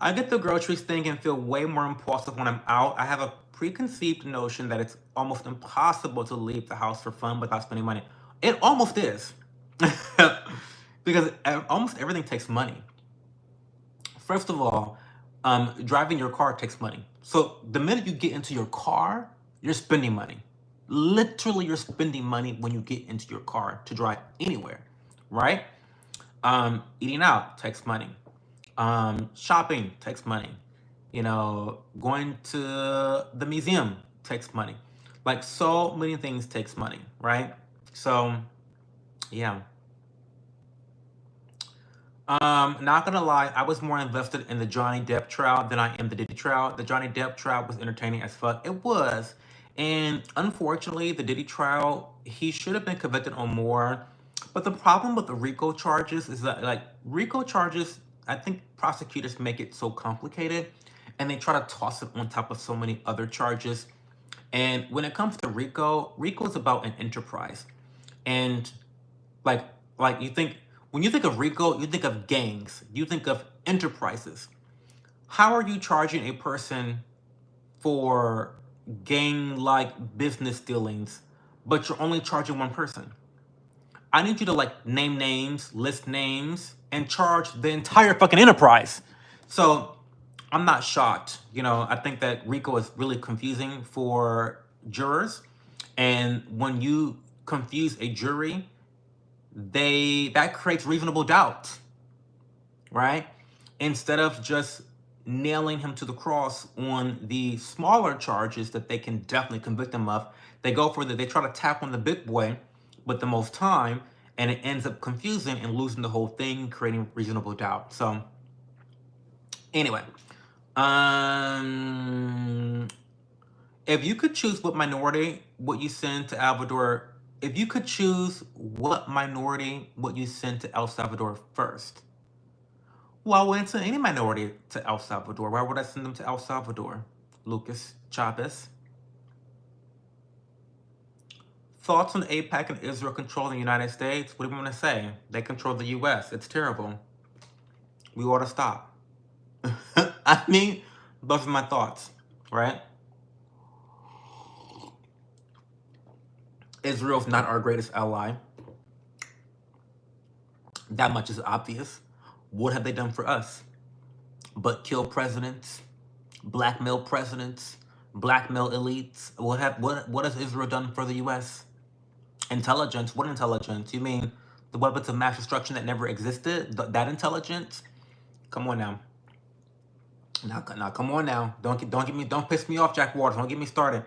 I get the groceries thing and feel way more impulsive when I'm out. I have a preconceived notion that it's almost impossible to leave the house for fun without spending money. It almost is. Because almost everything takes money. First of all, driving your car takes money. So the minute you get into your car, you're spending money. Literally, you're spending money when you get into your car to drive anywhere, right? Eating out takes money. Shopping takes money. You know, going to the museum takes money. Like, so many things takes money, right? So, yeah. Not gonna lie, I was more invested in the Johnny Depp trial than I am the Diddy trial. The Johnny Depp trial was entertaining as fuck. It was. And unfortunately, the Diddy trial, he should have been convicted on more. But the problem with the RICO charges is that, like, RICO charges, I think prosecutors make it so complicated and they try to toss it on top of so many other charges. And when it comes to RICO, RICO is about an enterprise. And like you think when you think of RICO, you think of gangs, you think of enterprises. How are you charging a person for gang-like business dealings, but you're only charging one person? I need you to like name names, list names, and charge the entire fucking enterprise. So I'm not shocked. You know, I think that RICO is really confusing for jurors. And when you confuse a jury, that creates reasonable doubt, right? Instead of just nailing him to the cross on the smaller charges that they can definitely convict him of, they try to tap on the big boy with the most time, and it ends up confusing and losing the whole thing, creating reasonable doubt. So anyway, if you could choose what minority would you send to Salvador, if you could choose what minority would you send to El Salvador first? Well, I wouldn't send any minority to El Salvador. Why would I send them to El Salvador? Lucas Chavez. Thoughts on AIPAC and Israel controlling the United States? What do you want to say? They control the U.S. It's terrible. We ought to stop. I mean, those are my thoughts, right? Israel's not our greatest ally. That much is obvious. What have they done for us? But kill presidents, blackmail presidents, blackmail elites. What has Israel done for the U.S.? Intelligence? What intelligence? You mean the weapons of mass destruction that never existed? That intelligence? Come on now. Now, come on now. Don't piss me off, Jack Waters. Don't get me started.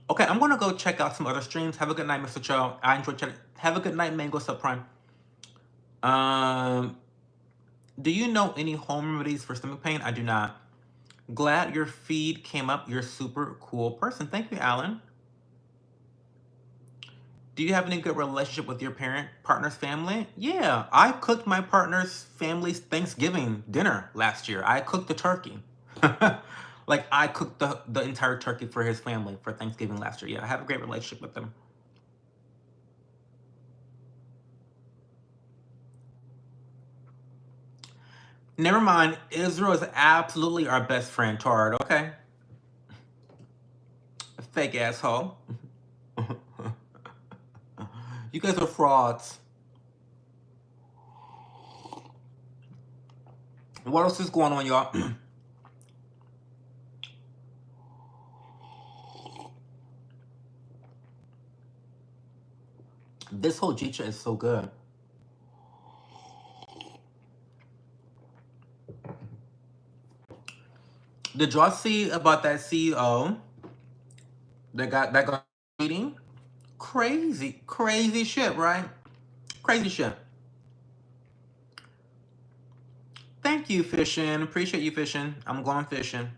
Okay, I'm gonna go check out some other streams. Have a good night, Mr. Cho. I enjoyed chatting. Have a good night, Mango Subprime. Do you know any home remedies for stomach pain? I do not. Glad your feed came up. You're a super cool person. Thank you, Alan. Do you have any good relationship with your partner's family? Yeah, I cooked my partner's family's Thanksgiving dinner last year. I cooked the turkey. Like, I cooked the entire turkey for his family for Thanksgiving last year. Yeah, I have a great relationship with them. Never mind. Israel is absolutely our best friend, Tard. Okay. Fake asshole. You guys are frauds. What else is going on, y'all? This whole jicha is so good. Did y'all see about that CEO that got meeting? Crazy shit, right? Crazy shit. Thank you, fishing. Appreciate you, fishing. I'm going fishing.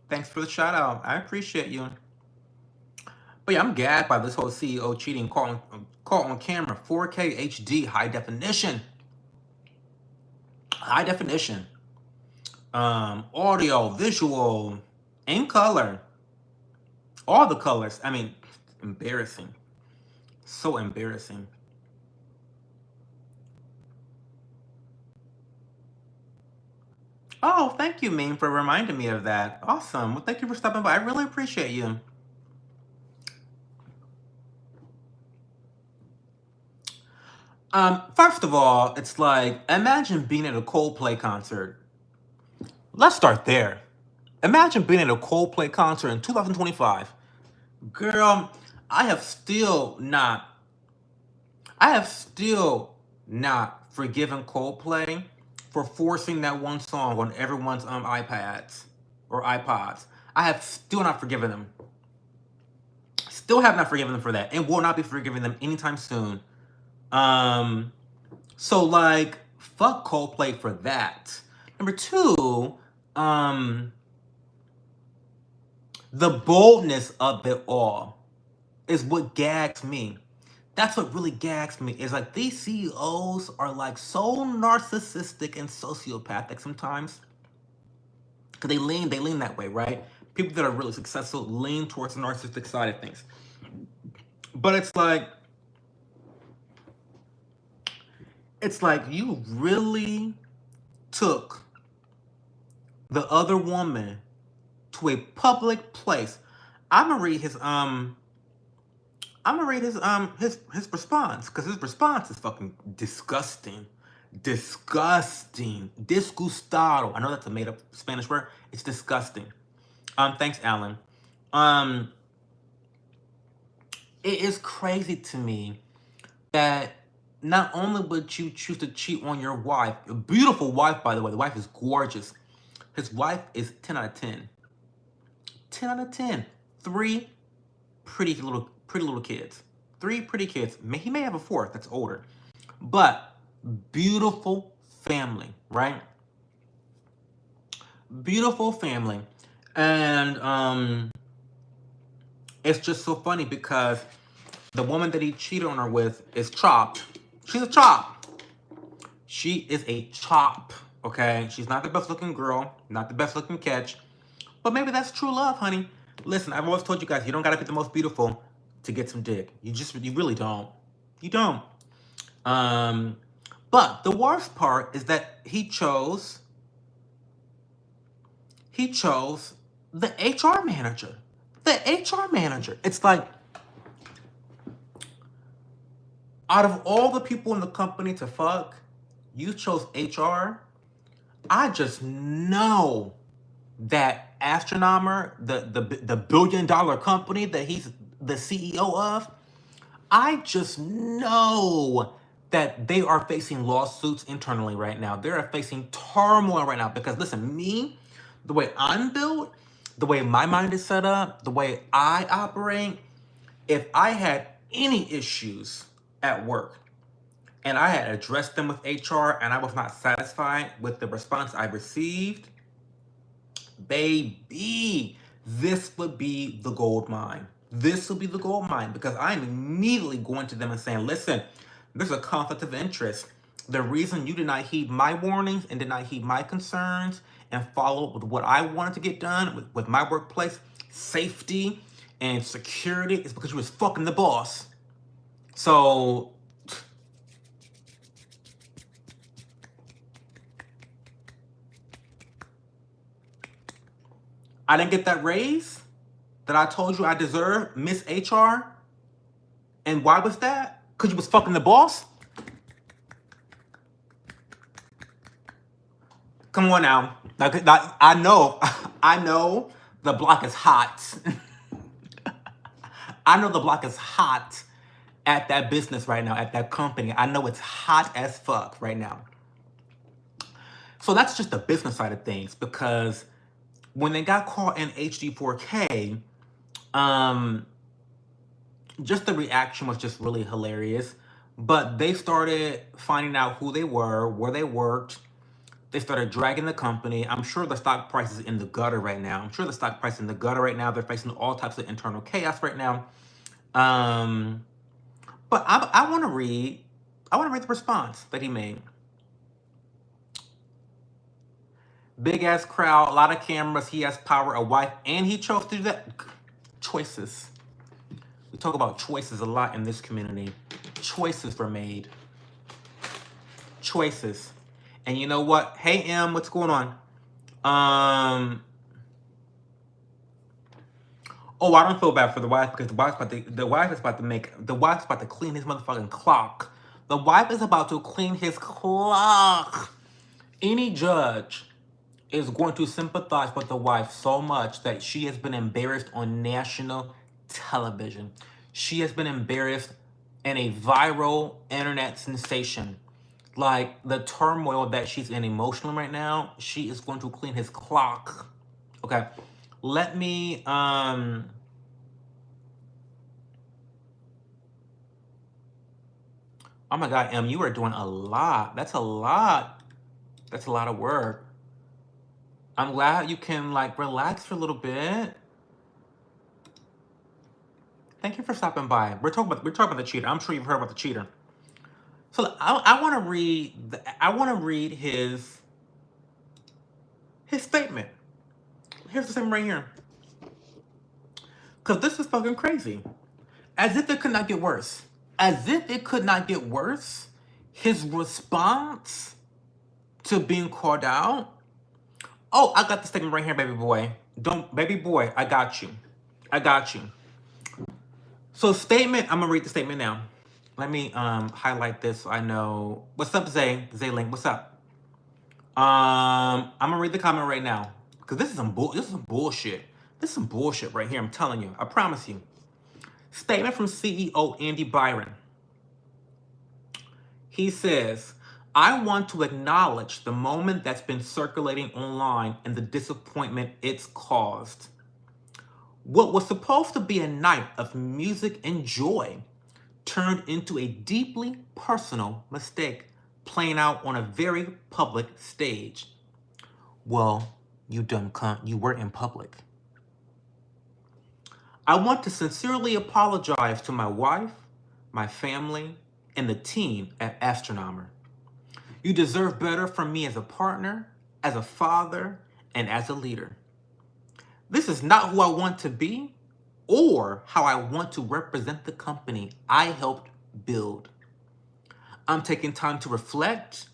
Thanks for the shout out. I appreciate you. But yeah, I'm gagged by this whole CEO cheating. Caught on camera, 4K HD, high definition. High definition. Audio, visual, in color. All the colors. I mean, embarrassing. So embarrassing. Oh, thank you, Meme, for reminding me of that. Awesome. Well, thank you for stopping by. I really appreciate you. First of all, it's like, imagine being at a Coldplay concert. Let's start there. Imagine being at a Coldplay concert in 2025. Girl, I have still not forgiven Coldplay for forcing that one song on everyone's iPads or iPods. I have still not forgiven them. Still have not forgiven them for that, and will not be forgiving them anytime soon. So like, fuck Coldplay for that. Number two, the boldness of it all is what gags me. That's what really gags me, is like, these CEOs are like so narcissistic and sociopathic sometimes. Because they lean that way, right? People that are really successful lean towards the narcissistic side of things. But it's like you really took the other woman to a public place. I'm gonna read his response, because his response is fucking disgusting. Disgusting. Disgustado. I know that's a made up Spanish word. It's disgusting. Thanks, Alan. It is crazy to me that not only would you choose to cheat on your wife, a beautiful wife, by the way, the wife is gorgeous. His wife is 10 out of 10. 10 out of 10. 3 pretty little pretty little kids. 3 pretty kids. He may have a 4th that's older. But beautiful family, right? Beautiful family. And it's just so funny because the woman that he cheated on her with is chopped. She's a chop. She is a chop, okay? She's not the best looking girl, not the best looking catch, but maybe that's true love, honey. Listen, I've always told you guys, you don't gotta be the most beautiful to get some dick. You really don't. You don't. But the worst part is that he chose the HR manager. The HR manager. It's like, out of all the people in the company to fuck, you chose HR. I just know that Astronomer, the billion-dollar company that he's the CEO of, I just know that they are facing lawsuits internally right now. They are facing turmoil right now because, listen, me, the way I'm built, the way my mind is set up, the way I operate, if I had any issues at work and I had addressed them with HR and I was not satisfied with the response I received, baby, this would be the gold mine. This will be the gold mine because I'm immediately going to them and saying, listen, there's a conflict of interest. The reason you did not heed my warnings and did not heed my concerns and follow with what I wanted to get done with my workplace safety and security is because you was fucking the boss. So I didn't get that raise that I told you I deserved, Miss HR. And why was that? Because you was fucking the boss? Come on now. I know. I know the block is hot. I know the block is hot at that business right now, at that company. I know it's hot as fuck right now. So that's just the business side of things, because when they got caught in HD4K, just the reaction was just really hilarious. But they started finding out who they were, where they worked. They started dragging the company. I'm sure the stock price is in the gutter right now. They're facing all types of internal chaos right now. But I want to read the response that he made. Big ass crowd, a lot of cameras. He has power, a wife, and he chose to do that. Choices. We talk about choices a lot in this community. Choices were made. Choices. And you know what? Hey, M, what's going on? Oh, I don't feel bad for the wife because the wife's about to clean his motherfucking clock. The wife is about to clean his clock. Any judge is going to sympathize with the wife so much that she has been embarrassed on national television. She has been embarrassed in a viral internet sensation. Like, the turmoil that she's in emotionally right now, she is going to clean his clock. Okay, let me, oh my God, M, you are doing a lot. That's a lot. That's a lot of work. I'm glad you can, like, relax for a little bit. Thank you for stopping by. We're talking about the cheater. I'm sure you've heard about the cheater. So I want to read his statement. Here's the statement right here. Because this is fucking crazy. As if it could not get worse. As if it could not get worse. His response to being called out. Oh, I got the statement right here, baby boy. Baby boy, I got you. I got you. So statement, I'm going to read the statement now. Let me highlight this so I know. What's up, Zay? Link, what's up? I'm gonna read the comment right now because this is some bullshit. This is some bullshit right here. I'm telling you. I promise you. Statement from CEO Andy Byron. He says, "I want to acknowledge the moment that's been circulating online and the disappointment it's caused. What was supposed to be a night of music and joy turned into a deeply personal mistake playing out on a very public stage. Well, you dumb cunt, you were in public. I want to sincerely apologize to my wife, my family, and the team at Astronomer. You deserve better from me as a partner, as a father, and as a leader. This is not who I want to be or how I want to represent the company I helped build. I'm taking time to reflect,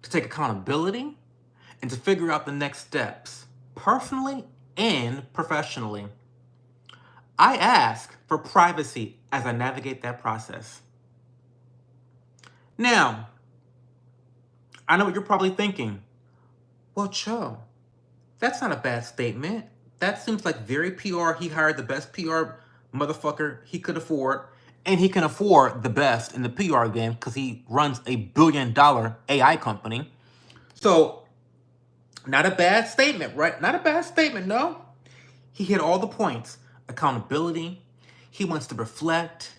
to take accountability, and to figure out the next steps, personally and professionally. I ask for privacy as I navigate that process. Now, I know what you're probably thinking. Well, Cho, that's not a bad statement. That seems like very PR. He hired the best PR motherfucker he could afford. And he can afford the best in the PR game because he runs a $1 billion AI company. So, not a bad statement, right? Not a bad statement, no. He hit all the points. Accountability. He wants to reflect.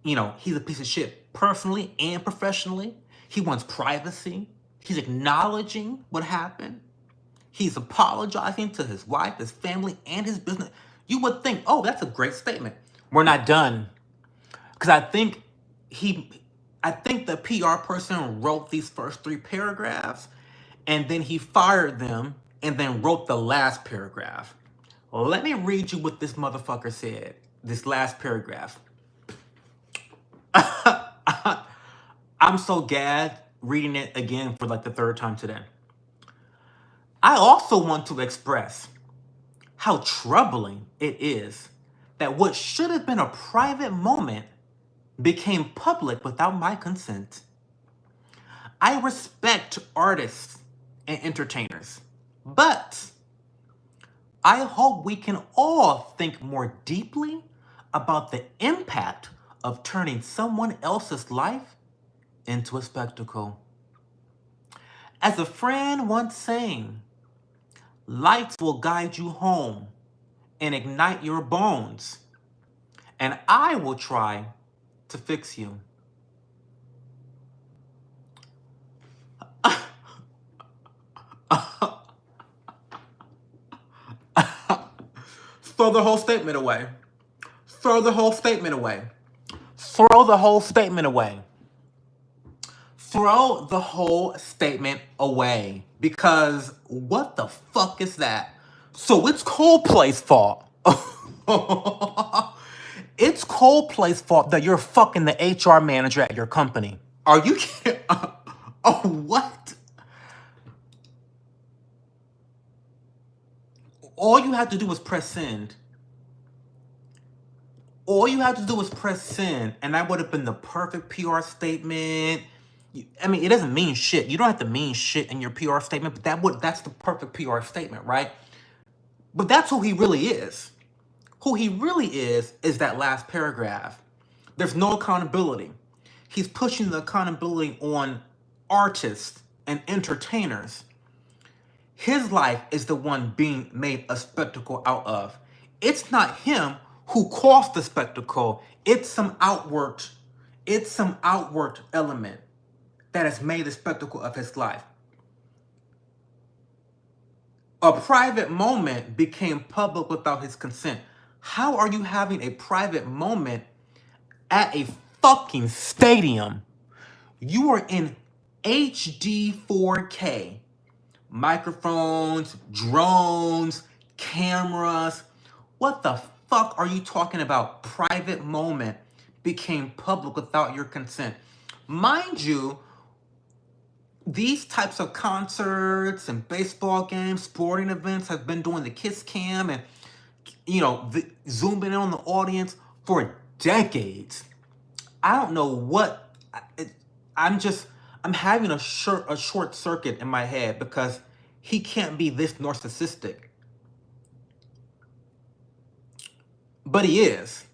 You know, he's a piece of shit personally and professionally. He wants privacy. He's acknowledging what happened. He's apologizing to his wife, his family, and his business. You would think, oh, that's a great statement. We're not done. Because I think the PR person wrote these first 3 paragraphs, and then he fired them, and then wrote the last paragraph. Let me read you what this motherfucker said, this last paragraph. I'm so gagged reading it again for like the 3rd time today. I also want to express how troubling it is that what should have been a private moment became public without my consent. I respect artists and entertainers, but I hope we can all think more deeply about the impact of turning someone else's life into a spectacle. As a friend once sang, lights will guide you home and ignite your bones, and I will try to fix you. Throw the whole statement away. Throw the whole statement away. Throw the whole statement away. Throw the whole statement away. Because what the fuck is that? So it's Coldplay's fault. It's Coldplay's fault that you're fucking the HR manager at your company. Are you kidding? Oh, what? All you have to do is press send. All you have to do is press send, and that would have been the perfect PR statement. I mean, it doesn't mean shit. You don't have to mean shit in your PR statement, but that's the perfect PR statement, right? But that's who he really is. Who he really is that last paragraph. There's no accountability. He's pushing the accountability on artists and entertainers. His life is the one being made a spectacle out of. It's not him who caused the spectacle. It's some outward element that has made a spectacle of his life. A private moment became public without his consent. How are you having a private moment at a fucking stadium? You are in HD 4K. Microphones, drones, cameras. What the fuck are you talking about? Private moment became public without your consent. Mind you, these types of concerts and baseball games, sporting events have been doing the kiss cam and, you know, zooming in on the audience for decades. I don't know what, I'm having a short circuit in my head because he can't be this narcissistic. But he is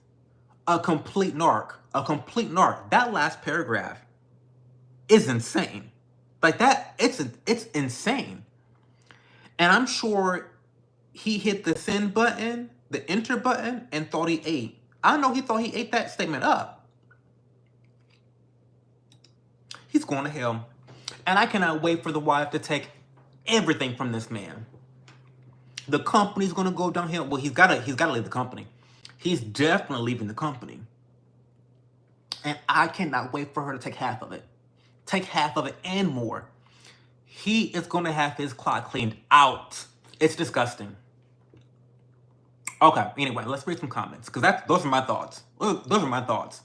a complete narc. A complete narc. That last paragraph is insane. Like that, it's insane. And I'm sure he hit the send button, the enter button, and thought he ate. I know he thought he ate that statement up. He's going to hell. And I cannot wait for the wife to take everything from this man. The company's going to go downhill. Well, he's got to leave the company. He's definitely leaving the company. And I cannot wait for her to take half of it. Take half of it and more. He is going to have his clock cleaned out. It's disgusting. Okay, anyway, let's read some comments. Because those are my thoughts. Those are my thoughts.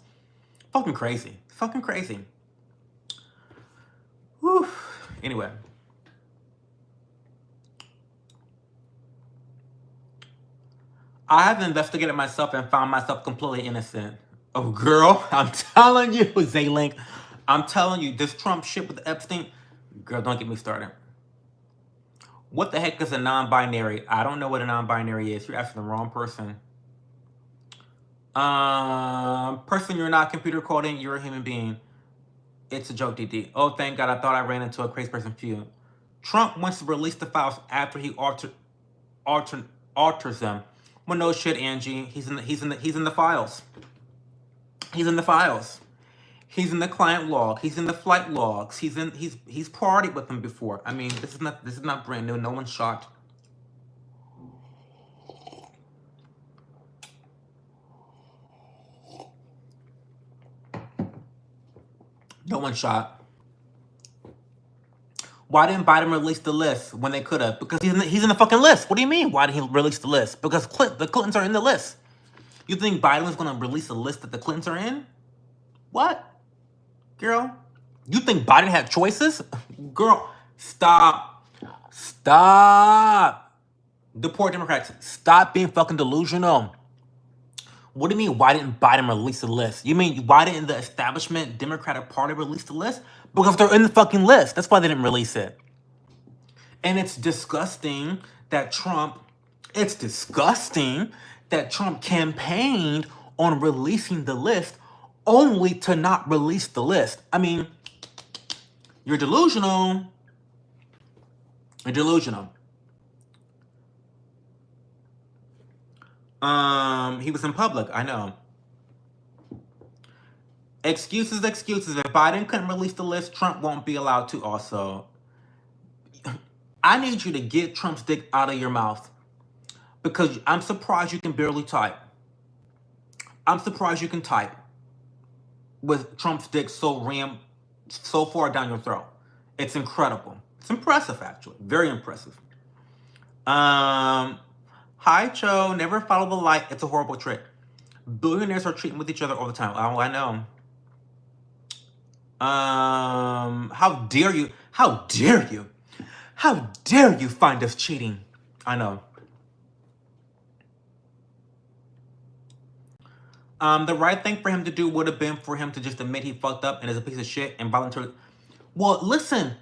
Fucking crazy. Fucking crazy. Whew. Anyway. I have investigated myself and found myself completely innocent. Oh, girl, I'm telling you, Zaylink. I'm telling you, this Trump shit with Epstein. Girl, don't get me started. What the heck is a non-binary? I don't know what a non-binary is. You're asking the wrong person. Person, you're not computer coding. You're a human being. It's a joke, DD. Oh, thank God. I thought I ran into a crazy person feud. Trump wants to release the files after he alters them. Well, no shit, Angie. He's in the files. He's in the files. He's in the client log. He's in the flight logs. He's partied with them before. I mean, this is not brand new. No one's shocked. No one's shocked. Why didn't Biden release the list when they could have? Because he's in the fucking list. What do you mean? Why didn't he release the list? Because the Clintons are in the list. You think Biden was going to release a list that the Clintons are in? What? Girl, you think Biden had choices? Girl, stop. Stop. The poor Democrats, stop being fucking delusional. What do you mean, why didn't Biden release the list? You mean, why didn't the establishment Democratic Party release the list? Because they're in the fucking list. That's why they didn't release it. And it's disgusting that Trump campaigned on releasing the list only to not release the list. I mean, you're delusional. You're delusional. He was in public, I know. Excuses. If Biden couldn't release the list, Trump won't be allowed to also. I need you to get Trump's dick out of your mouth. Because I'm surprised you can barely type. I'm surprised you can type with Trump's dick so far down your throat. It's incredible. It's impressive, actually. Very impressive. Hi, Cho. Never follow the light. It's a horrible trick. Billionaires are cheating with each other all the time. Oh, I know. How dare you? How dare you? How dare you find us cheating? I know. The right thing for him to do would have been for him to just admit he fucked up and is a piece of shit and voluntarily. Well, listen,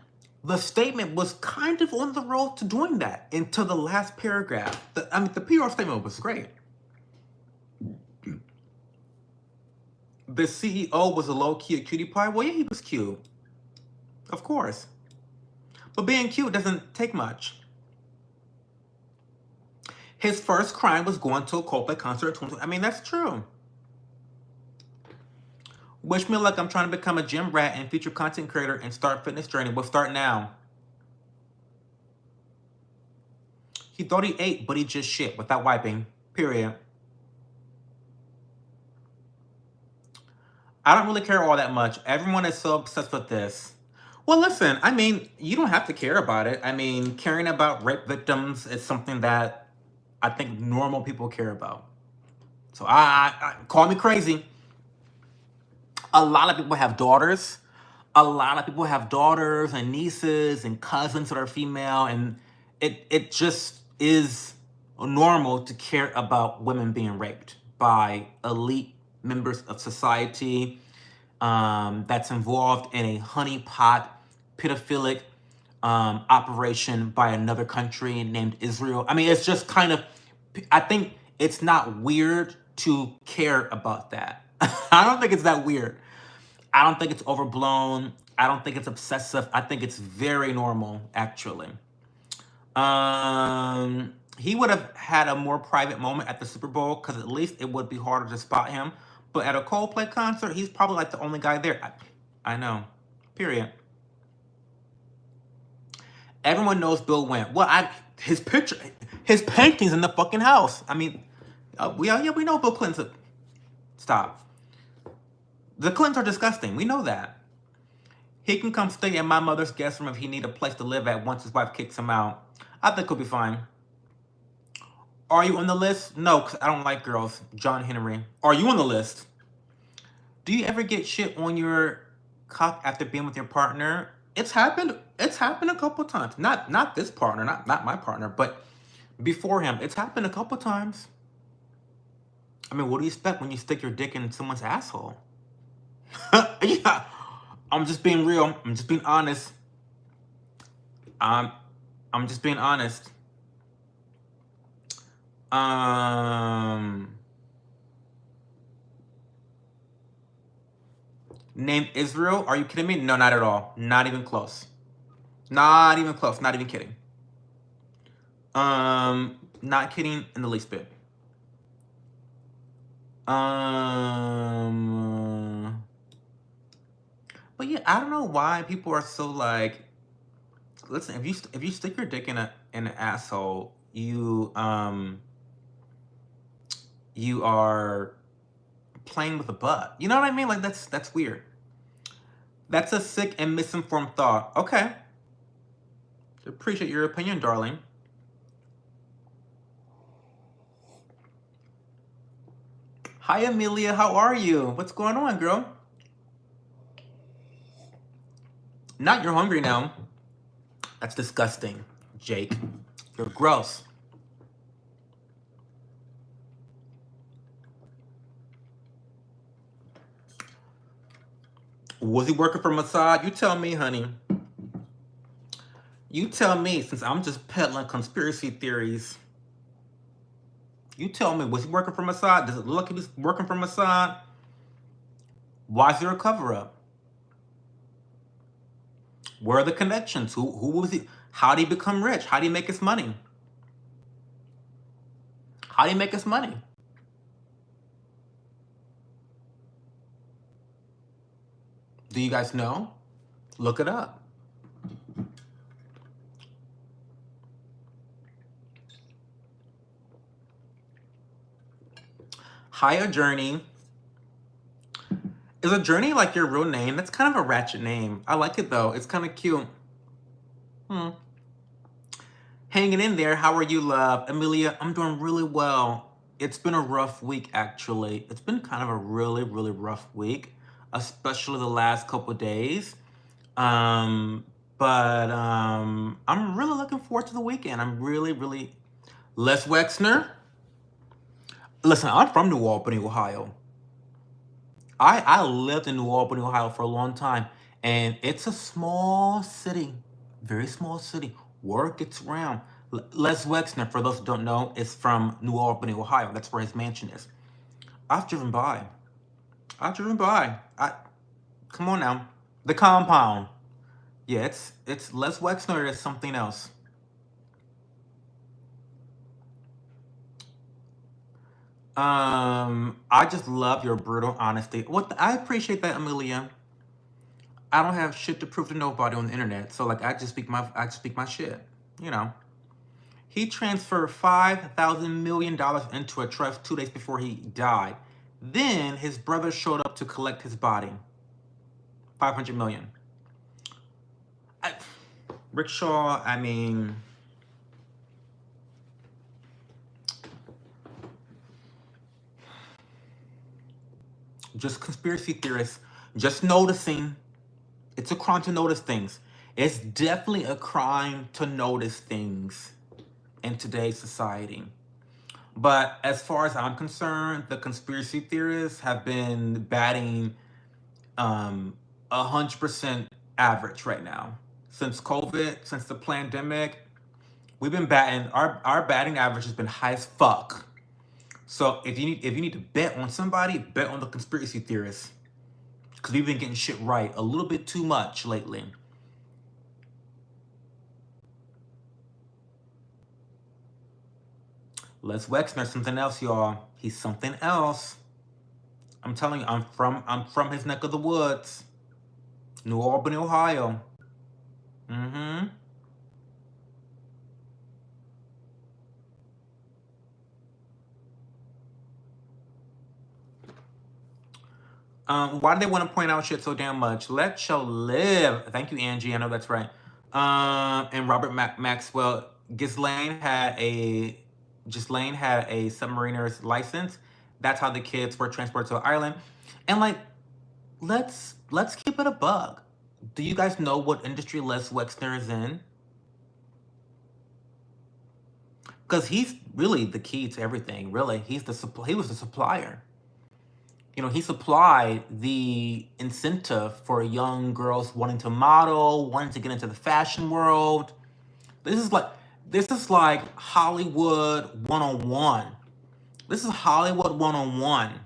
the statement was kind of on the road to doing that until the last paragraph. The PR statement was great. The CEO was a low-key cutie pie. Well, yeah, he was cute. Of course. But being cute doesn't take much. His first crime was going to a Coldplay concert. I mean, that's true. Wish me luck. I'm trying to become a gym rat and future content creator and start fitness journey. We'll start now. He thought he ate, but he just shit without wiping. Period. I don't really care all that much. Everyone is so obsessed with this. Well, listen, I mean, you don't have to care about it. I mean, caring about rape victims is something that I think normal people care about. So I call me crazy. A lot of people have daughters. A lot of people have daughters and nieces and cousins that are female, and it just is normal to care about women being raped by elite members of society that's involved in a honeypot pedophilic operation by another country named Israel. I mean, it's just kind of, I think it's not weird to care about that. I don't think it's that weird. I don't think it's overblown. I don't think it's obsessive. I think it's very normal, actually. He would have had a more private moment at the Super Bowl because at least it would be harder to spot him. But at a Coldplay concert, he's probably like the only guy there. I know. Period. Everyone knows Bill went. Well, his picture, his paintings in the fucking house. I mean, we know Bill Clinton. Stop. The Clintons are disgusting. We know that. He can come stay in my mother's guest room if he need a place to live at once his wife kicks him out. I think he'll be fine. Are you on the list? No, because I don't like girls. John Henry. Are you on the list? Do you ever get shit on your cock after being with your partner? It's happened. It's happened a couple times. Not this partner, not my partner, but before him. It's happened a couple times. I mean, what do you expect when you stick your dick in someone's asshole? Yeah. I'm just being real. I'm just being honest. I'm just being honest. Name Israel? Are you kidding me? No, not at all. Not even close. Not even close. Not even kidding. Not kidding in the least bit. But yeah, I don't know why people are so like. Listen, if you stick your dick in an asshole, you are playing with a butt. You know what I mean? Like that's weird. That's a sick and misinformed thought. Okay. Appreciate your opinion, darling. Hi, Amelia. How are you? What's going on, girl? Not you're hungry now. That's disgusting, Jake. You're gross. Was he working for Mossad? You tell me, honey. You tell me, since I'm just peddling conspiracy theories. You tell me, was he working for Mossad? Does it look like he's working for Mossad? Why is there a cover-up? Where are the connections? Who was he? How did he become rich? How did he make his money? How did he make his money? Do you guys know? Look it up. Hi, Journey. Is a Journey like your real name? That's kind of a ratchet name. I like it though. It's kind of cute. Hanging in there. How are you, love? Amelia, I'm doing really well. It's been a rough week, actually. It's been kind of a really, really rough week, especially the last couple of days. I'm really looking forward to the weekend. I'm really, really. Les Wexner. Listen, I'm from New Albany, Ohio. I lived in New Albany, Ohio for a long time, and it's a small city, very small city. Word gets around. Les Wexner, for those who don't know, is from New Albany, Ohio. That's where his mansion is. I've driven by. Come on now. The compound. Yeah, it's Les Wexner is something else. I just love your brutal honesty. I appreciate that, Amelia. I don't have shit to prove to nobody on the internet, so like I just speak my shit. You know. He transferred $5,000 million into a trust 2 days before he died. Then his brother showed up to collect his body. 500 million. Rickshaw, I mean, just conspiracy theorists, just noticing. It's a crime to notice things. It's definitely a crime to notice things in today's society. But as far as I'm concerned, the conspiracy theorists have been batting 100% average right now. Since COVID, since the pandemic, we've been batting, our batting average has been high as fuck. So if you need to bet on somebody, bet on the conspiracy theorists. Because we've been getting shit right a little bit too much lately. Les Wexner, something else, y'all. He's something else. I'm telling you, I'm from his neck of the woods. New Albany, Ohio. Mm-hmm. Why do they want to point out shit so damn much? Let shall live. Thank you, Angie. I know that's right. And Robert Maxwell. Ghislaine had a submariner's license. That's how the kids were transported to Ireland. And like, let's keep it a bug. Do you guys know what industry Les Wexner is in? Because he's really the key to everything. Really, he was the supplier. You know, he supplied the incentive for young girls wanting to model, wanting to get into the fashion world. This is like Hollywood 101. This is Hollywood 101.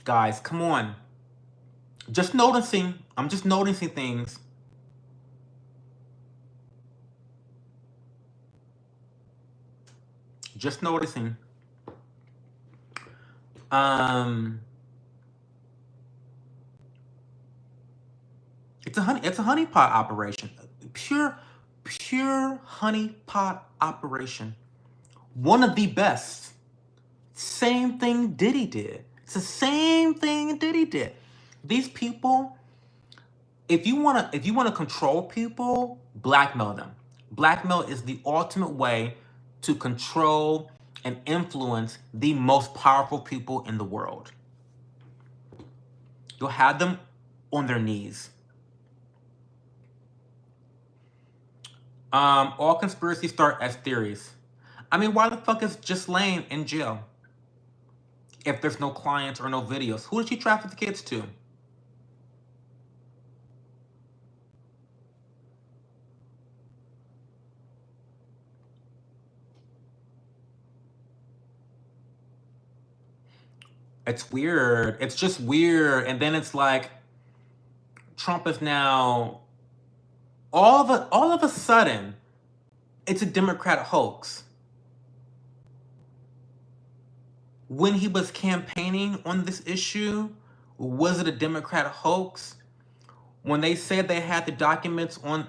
Guys, come on. Just noticing. I'm just noticing things. Just noticing. It's a honeypot operation. Pure honeypot operation. One of the best. Same thing Diddy did. It's the same thing Diddy did. These people, if you wanna control people, blackmail them. Blackmail is the ultimate way to control and influence the most powerful people in the world. You'll have them on their knees. All conspiracies start as theories. I mean, why the fuck is Ghislaine in jail? If there's no clients or no videos, who did she traffic the kids to? It's weird. It's just weird. And then it's like Trump is now all of a sudden it's a Democrat hoax. When he was campaigning on this issue, was it a Democrat hoax? When they said they had the documents on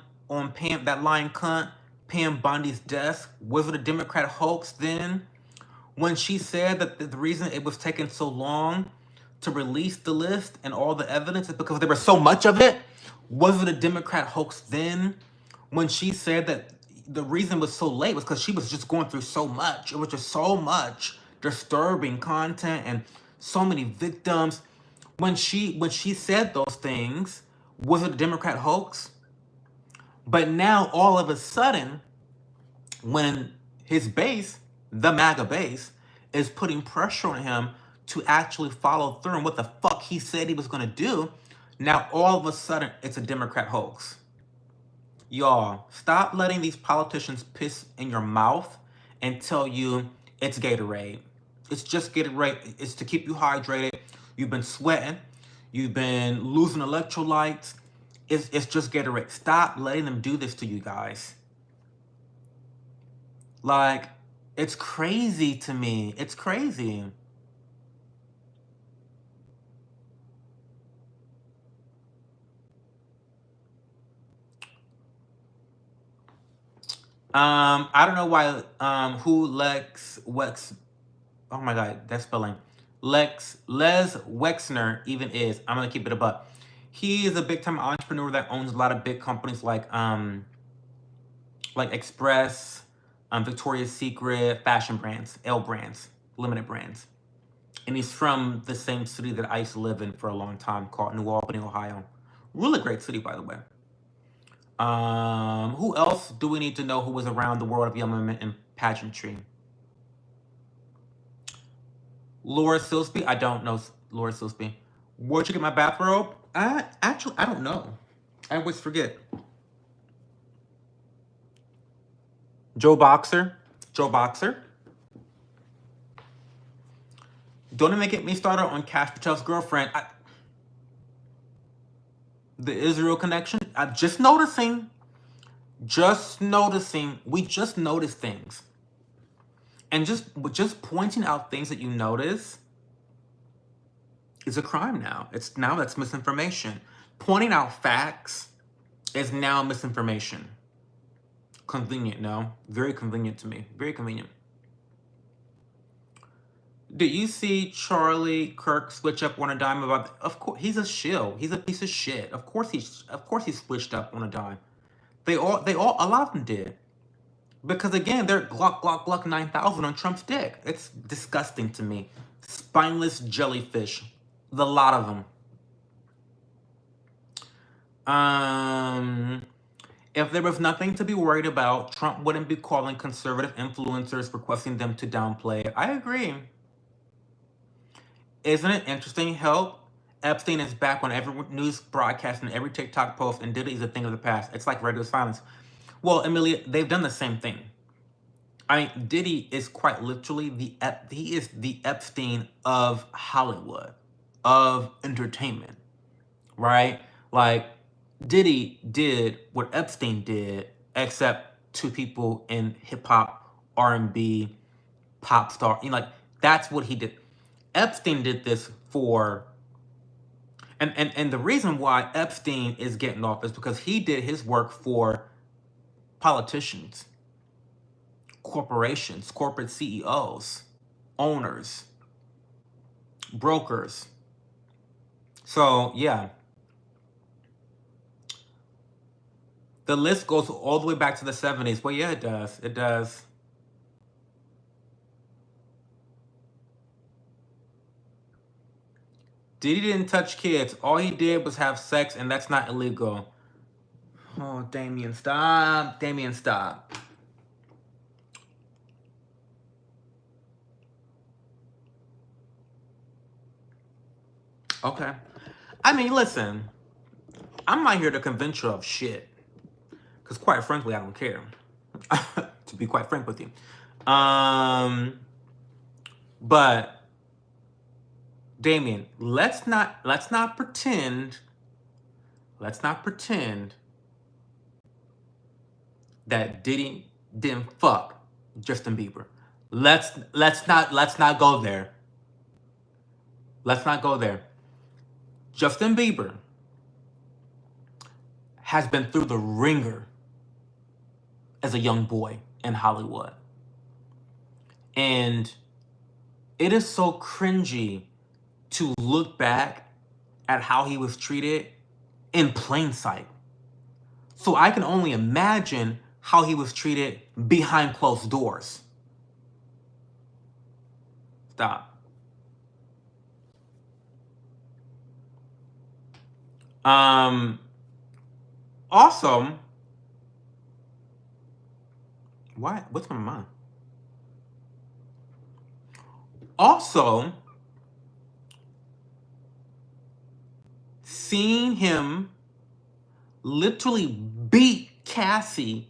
Pam, that lying cunt, Pam Bondi's desk, was it a Democrat hoax then? When she said that the reason it was taking so long to release the list and all the evidence is because there was so much of it, was it a Democrat hoax then? When she said that the reason it was so late was because she was just going through so much. It was just so much disturbing content and so many victims. When she said those things, was it a Democrat hoax? But now all of a sudden, when his base, the MAGA base, is putting pressure on him to actually follow through on what the fuck he said he was gonna do, now all of a sudden it's a Democrat hoax. Y'all, stop letting these politicians piss in your mouth and tell you it's Gatorade. It's just Gatorade. It's to keep you hydrated. You've been sweating. You've been losing electrolytes. It's just Gatorade. Stop letting them do this to you guys. Like, it's crazy to me. It's crazy. I don't know why, who Wex, oh my God, that's spelling. Les Wexner even is. I'm gonna keep it a buck. He is a big time entrepreneur that owns a lot of big companies like Express, Victoria's Secret, fashion brands, L brands, limited brands. And he's from the same city that I used to live in for a long time, called New Albany, Ohio. Really great city, by the way. Who else do we need to know who was around the world of young women in pageantry? Laura Silsby? I don't know Laura Silsby. Where'd you get my bathrobe? I don't know. I always forget. Joe Boxer? Joe Boxer? Don't even get me started on Cash Patel's girlfriend. The Israel connection? I'm just noticing. We just noticed things. And just pointing out things that you notice is a crime now. That's misinformation. Pointing out facts is now misinformation. Convenient, no? Very convenient to me. Very convenient. Did you see Charlie Kirk switch up on a dime about? Of course, he's a shill. He's a piece of shit. Of course he switched up on a dime. A lot of them did. Because again, they're Glock 9000 on Trump's dick. It's disgusting to me. Spineless jellyfish. The lot of them. If there was nothing to be worried about, Trump wouldn't be calling conservative influencers requesting them to downplay. I agree. Isn't it interesting? Help. Epstein is back on every news broadcast and every TikTok post, and Diddy is a thing of the past. It's like radio silence. Well, Amelia, they've done the same thing. I mean, Diddy is quite literally he is the Epstein of Hollywood, of entertainment, right? Like, Diddy did what Epstein did, except to people in hip hop, R&B, pop star. Like, that's what he did. Epstein did this for, and the reason why Epstein is getting off is because he did his work for politicians, corporations, corporate CEOs, owners, brokers. So, yeah. The list goes all the way back to the 70s. Well, yeah, it does. It does. Diddy didn't touch kids. All he did was have sex, and that's not illegal. Oh, Damien, stop. Damien, stop. Okay. I mean, listen. I'm not here to convince you of shit. Because quite frankly, I don't care. To be quite frank with you. But Damien, let's not pretend that Diddy didn't fuck Justin Bieber. Let's not go there. Let's not go there. Justin Bieber has been through the ringer as a young boy in Hollywood. And it is so cringy to look back at how he was treated in plain sight. So I can only imagine how he was treated behind closed doors. Stop. Also, what's my mind? Also, seeing him literally beat Cassie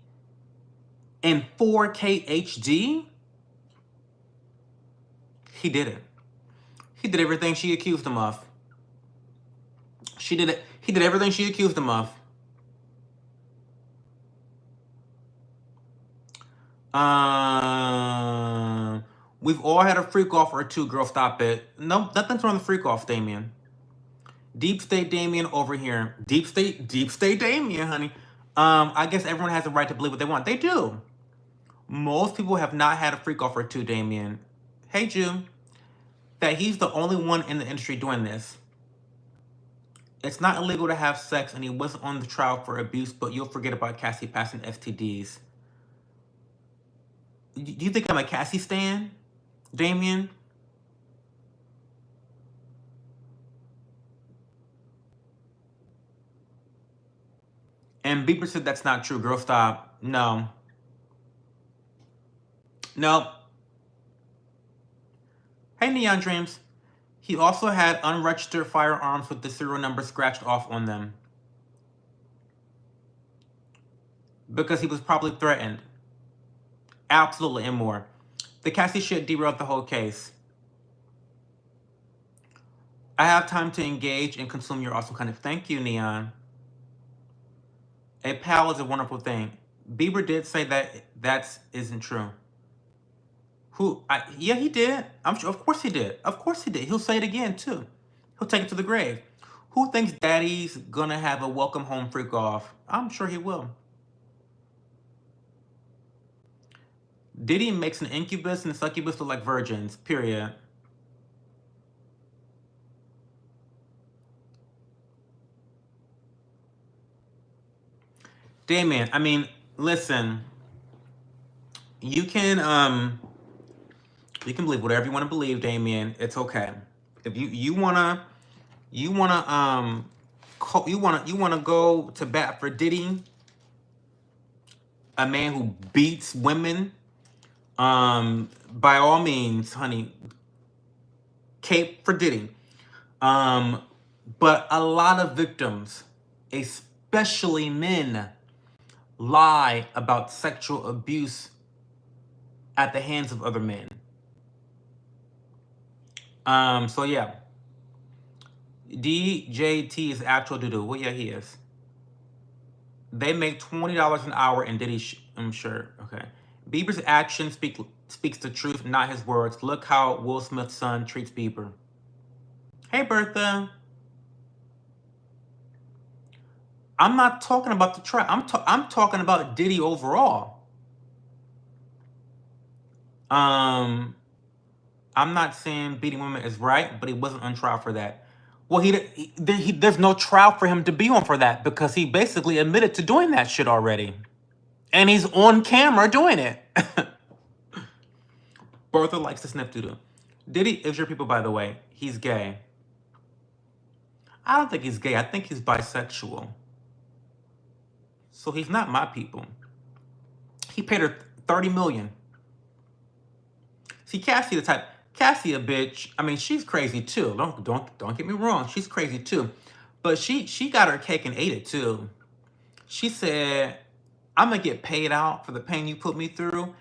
in 4K HD, he did it. He did everything she accused him of. He did everything she accused him of. We've all had a freak off or two, girl. Stop it. No, nothing's wrong with freak off, Damien. Deep State Damien over here. Deep State Damien, honey. I guess everyone has the right to believe what they want. They do. Most people have not had a freak off or two, Damien. Hey, Jew. That he's the only one in the industry doing this. It's not illegal to have sex, and he wasn't on the trial for abuse, but you'll forget about Cassie passing STDs. Do you think I'm a Cassie stan, Damien? And Bieber said that's not true. Girl, stop. No. No. Hey, Neon Dreams. He also had unregistered firearms with the serial number scratched off on them. Because he was probably threatened. Absolutely, and more. The Cassie shit derailed the whole case. I have time to engage and consume your awesome content. Thank you, Neon. A pal is a wonderful thing. Bieber did say that isn't true. Yeah, he did. I'm sure. Of course he did. Of course he did. He'll say it again too. He'll take it to the grave. Who thinks Daddy's gonna have a welcome home freak off? I'm sure he will. Diddy makes an incubus and a succubus look like virgins. Period. Damien, I mean, listen. You can believe whatever you want to believe, Damien. It's okay. If you wanna go to bat for Diddy, a man who beats women, by all means, honey, cape for Diddy. But a lot of victims, especially men, lie about sexual abuse at the hands of other men. So yeah. DJT is actual doo-doo. Well, yeah, he is. They make $20 an hour and Diddy, I'm sure. Okay. Bieber's action speaks the truth, not his words. Look how Will Smith's son treats Bieber. Hey, Bertha. I'm not talking about the trap. I'm talking about Diddy overall. I'm not saying beating women is right, but he wasn't on trial for that. Well, there's no trial for him to be on for that because he basically admitted to doing that shit already. And he's on camera doing it. Bertha likes to snip doo-doo. Diddy is your people, by the way. He's gay. I don't think he's gay. I think he's bisexual. So he's not my people. He paid her $30 million. See, Cassie a bitch. I mean, she's crazy too. Don't get me wrong. She's crazy too. But she got her cake and ate it too. She said, I'm gonna get paid out for the pain you put me through,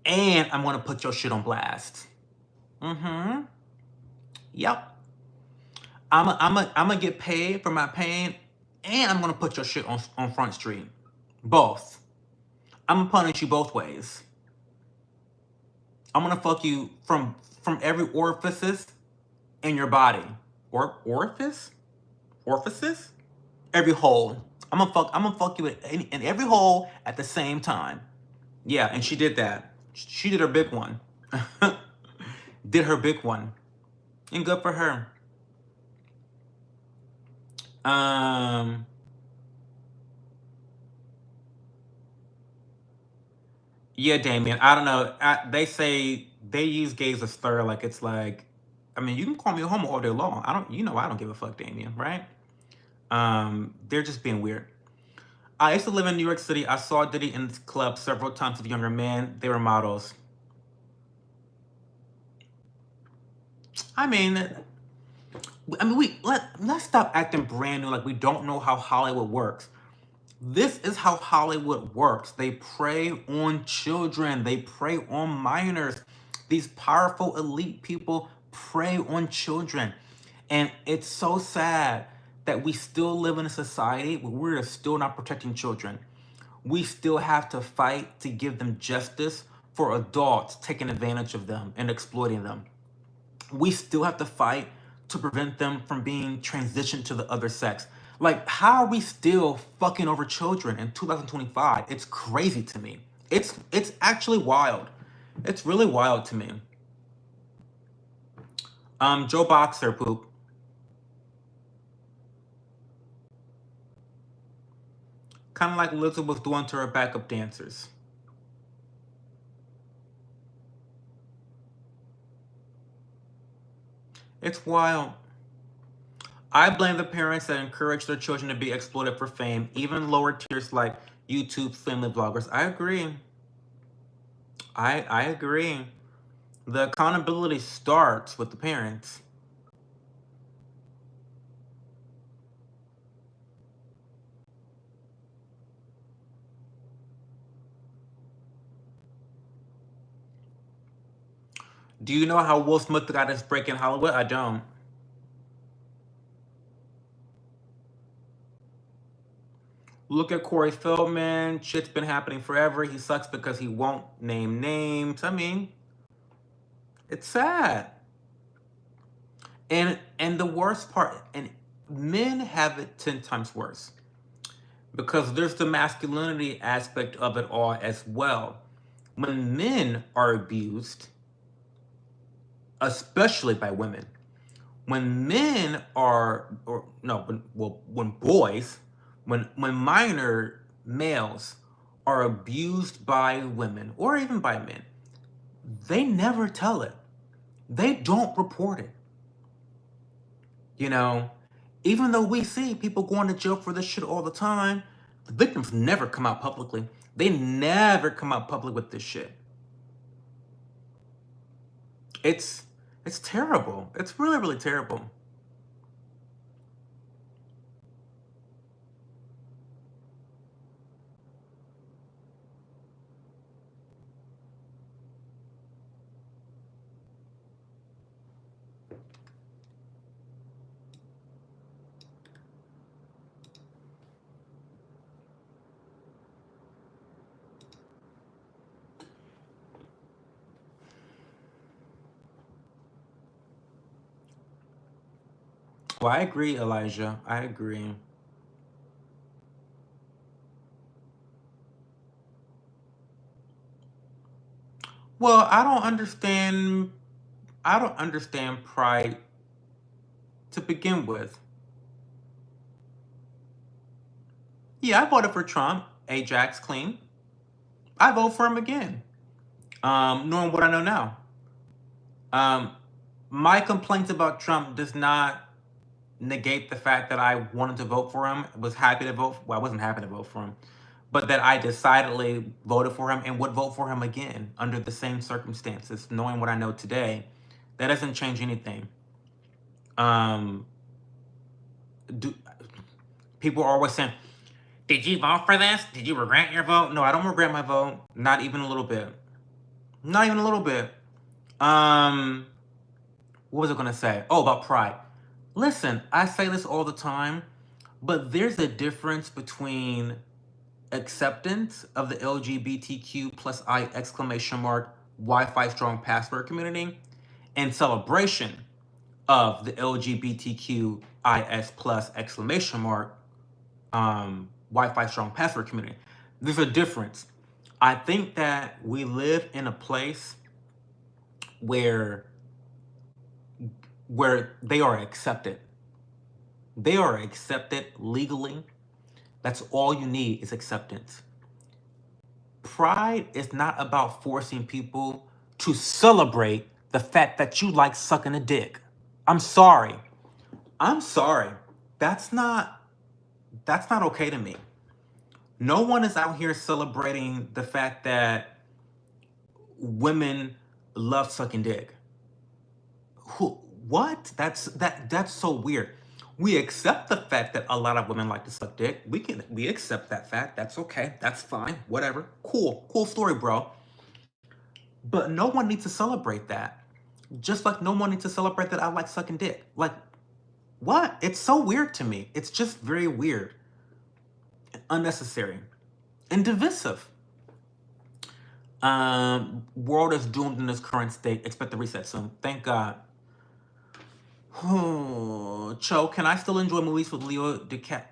and I'm gonna put your shit on blast. Mm-hmm. Yep. I'm gonna get paid for my pain, and I'm gonna put your shit on Front Street. Both. I'm gonna punish you both ways. I'm gonna fuck you from every orifices in your body. Orifices? Every hole. I'm gonna fuck you in every hole at the same time. Yeah, and she did that. She did her big one. Did her big one. And good for her. Yeah, Damien. I don't know. They say they use gays as slur, like it's like, I mean, you can call me a homo all day long. I don't give a fuck, Damien, right? They're just being weird. I used to live in New York City. I saw Diddy in this club several times with younger men. They were models. I mean, let's stop acting brand new like we don't know how Hollywood works. This is how Hollywood works. They prey on children. They prey on minors. These powerful elite people prey on children. And it's so sad that we still live in a society where we're still not protecting children. We still have to fight to give them justice for adults taking advantage of them and exploiting them. We still have to fight to prevent them from being transitioned to the other sex. Like, how are we still fucking over children in 2025? It's crazy to me. It's actually wild. It's really wild to me. Joe Boxer, poop. Kind of like Lizzo was doing to her backup dancers. It's wild. I blame the parents that encourage their children to be exploited for fame, even lower tiers like YouTube family bloggers. I agree. I agree. The accountability starts with the parents. Do you know how Will Smith got his break in Hollywood? I don't. Look at Corey Feldman. Shit's been happening forever. He sucks because he won't name names. I mean, It's sad. And the worst part, and men have it 10 times worse because there's the masculinity aspect of it all as well. When men are abused, especially by women, when men are, or no, when boys, when minor males are abused by women or even by men, they never tell it. They don't report it. You know, even though we see people going to jail for this shit all the time, the victims never come out publicly. They never come out public with this shit. It's it's terrible. It's really, really terrible. Well, I agree, Elijah. I agree. Well, I don't understand pride to begin with. Yeah, I voted for Trump. Ajax clean. I vote for him again. Knowing what I know now. Um, my complaints about Trump does not negate the fact that I wanted to vote for him. Was happy to vote. Well, I wasn't happy to vote for him, but that I decidedly voted for him and would vote for him again under the same circumstances. Knowing what I know today, that doesn't change anything. Um, do people are always saying, "Did you vote for this? Did you regret your vote?" No, I don't regret my vote. Not even a little bit. Not even a little bit. What was I gonna say? Oh, about pride. Listen, I say this all the time, but there's a difference between acceptance of the LGBTQ plus I exclamation mark Wi-Fi strong password community and celebration of the LGBTQIS plus exclamation mark Wi-Fi strong password community. There's a difference. I think that we live in a place where they are accepted. They are accepted legally. That's all you need is acceptance. Pride is not about forcing people to celebrate the fact that you like sucking a dick. I'm sorry. I'm sorry. That's not okay to me. No one is out here celebrating the fact that women love sucking dick. Who? What? That's so weird. We accept the fact that a lot of women like to suck dick. We accept that fact. That's okay. That's fine. Whatever. Cool story, bro. But no one needs to celebrate that. Just like no one needs to celebrate that I like sucking dick. Like, what? It's so weird to me. It's just very weird, unnecessary, and divisive. World is doomed in its current state. Expect the reset soon. Thank God. Cho, can I still enjoy movies with Leo DiCaprio?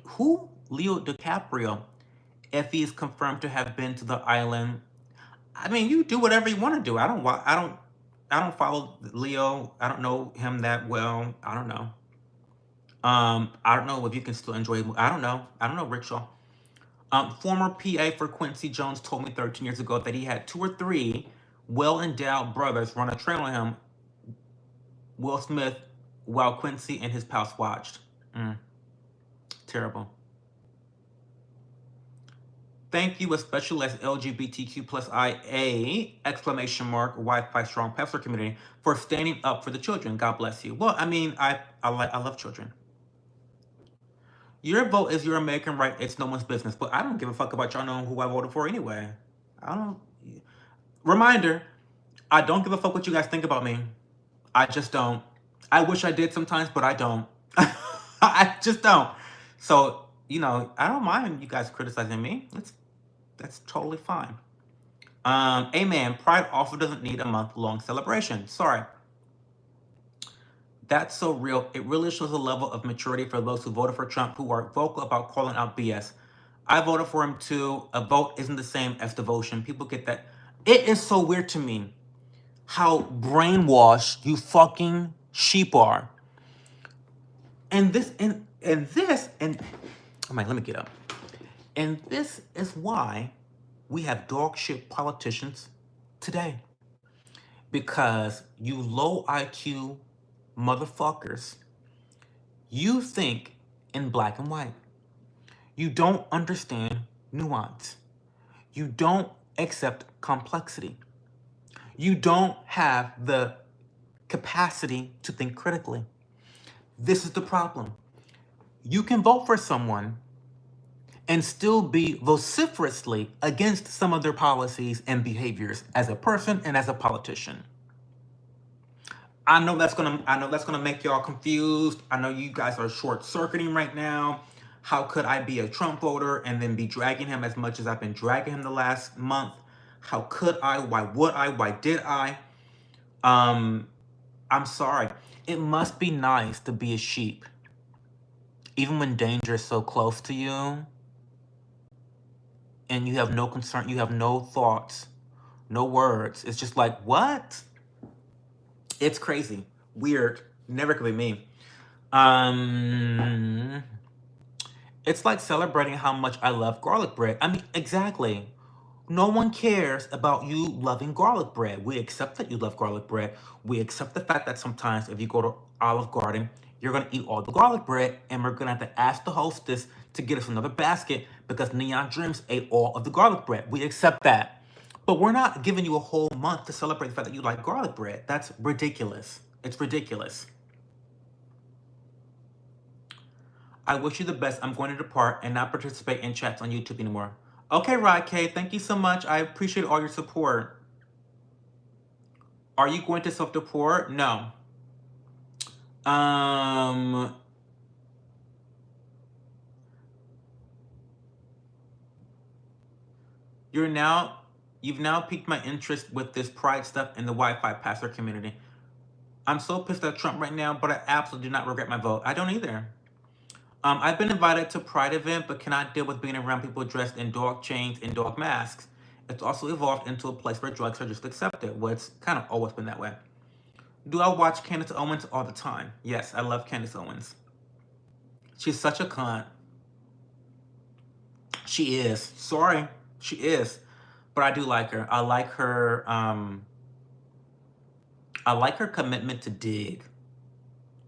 Who? Leo DiCaprio. If he's confirmed to have been to the island. I mean, you do whatever you want to do. I don't follow Leo. I don't know him that well. I don't know. I don't know if you can still enjoy. I don't know. I don't know, Rickshaw. Former PA for Quincy Jones told me 13 years ago that he had 2 or 3 well-endowed brothers run a train on him, Will Smith, while Quincy and his pals watched. Terrible. Thank you, especially as LGBTQ plus IA exclamation mark Wi-Fi strong pastor community for standing up for the children. God bless you. Well, I mean, I love children. Your vote is your American right. It's no one's business. But I don't give a fuck about y'all knowing who I voted for anyway. I don't. Reminder, I don't give a fuck what you guys think about me. I just don't. I wish I did sometimes, but I don't. I just don't. So, I don't mind you guys criticizing me. That's totally fine. Amen. Pride also doesn't need a month-long celebration. Sorry. That's so real. It really shows a level of maturity for those who voted for Trump who are vocal about calling out BS. I voted for him too. A vote isn't the same as devotion. People get that. It is so weird to me how brainwashed you fucking sheep are. And this oh my, let me get up. And this is why we have dog shit politicians today. Because you low IQ motherfuckers, you think in black and white. You don't understand nuance. You don't accept complexity. You don't have the capacity to think critically. This is the problem. You can vote for someone and still be vociferously against some of their policies and behaviors as a person and as a politician. I know that's gonna make y'all confused. I know you guys are short-circuiting right now. How could I be a Trump voter and then be dragging him as much as I've been dragging him the last month? How could I? Why would I? Why did I? I'm sorry. It must be nice to be a sheep. Even when danger is so close to you and you have no concern, you have no thoughts, no words. It's just like, what? It's crazy. Weird. Never could be me. It's like celebrating how much I love garlic bread. I mean, exactly. No one cares about you loving garlic bread. We accept that you love garlic bread. We accept the fact that sometimes if you go to Olive Garden, you're gonna eat all the garlic bread and we're gonna have to ask the hostess to get us another basket because Neon Dreams ate all of the garlic bread. We accept that. But we're not giving you a whole month to celebrate the fact that you like garlic bread. That's ridiculous. It's ridiculous. I wish you the best. I'm going to depart and not participate in chats on YouTube anymore. Okay, Rod K, thank you so much. I appreciate all your support. Are you going to self-deport? No. You've now piqued my interest with this pride stuff in the Wi-Fi pastor community. I'm so pissed at Trump right now, but I absolutely do not regret my vote. I don't either. I've been invited to Pride event, but cannot deal with being around people dressed in dog chains and dog masks. It's also evolved into a place where drugs are just accepted. Well, it's kind of always been that way. Do I watch Candace Owens all the time? Yes, I love Candace Owens. She's such a cunt. She is. Sorry, she is. But I do like her. I like her commitment to dig.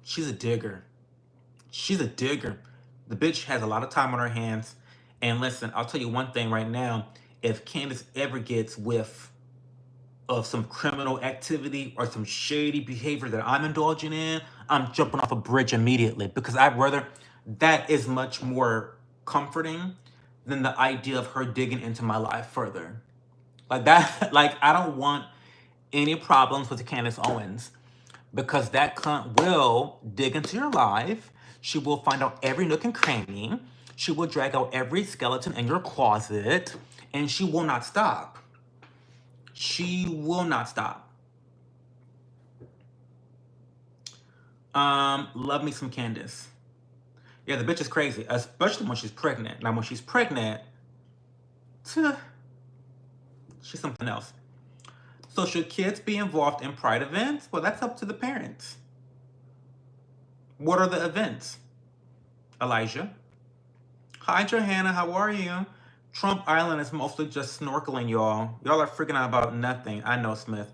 She's a digger. She's a digger. The bitch has a lot of time on her hands. And listen, I'll tell you one thing right now. If Candace ever gets whiff of some criminal activity or some shady behavior that I'm indulging in, I'm jumping off a bridge immediately because that is much more comforting than the idea of her digging into my life further. Like that, like I don't want any problems with Candace Owens because that cunt will dig into your life. She will find out every nook and cranny. She will drag out every skeleton in your closet and she will not stop. She will not stop. Love me some Candace. Yeah, the bitch is crazy, especially when she's pregnant. Now, when she's pregnant, she's something else. So should kids be involved in pride events? Well, that's up to the parents. What are the events? Elijah. Hi, Johanna, how are you? Trump Island is mostly just snorkeling, y'all. Y'all are freaking out about nothing. I know, Smith.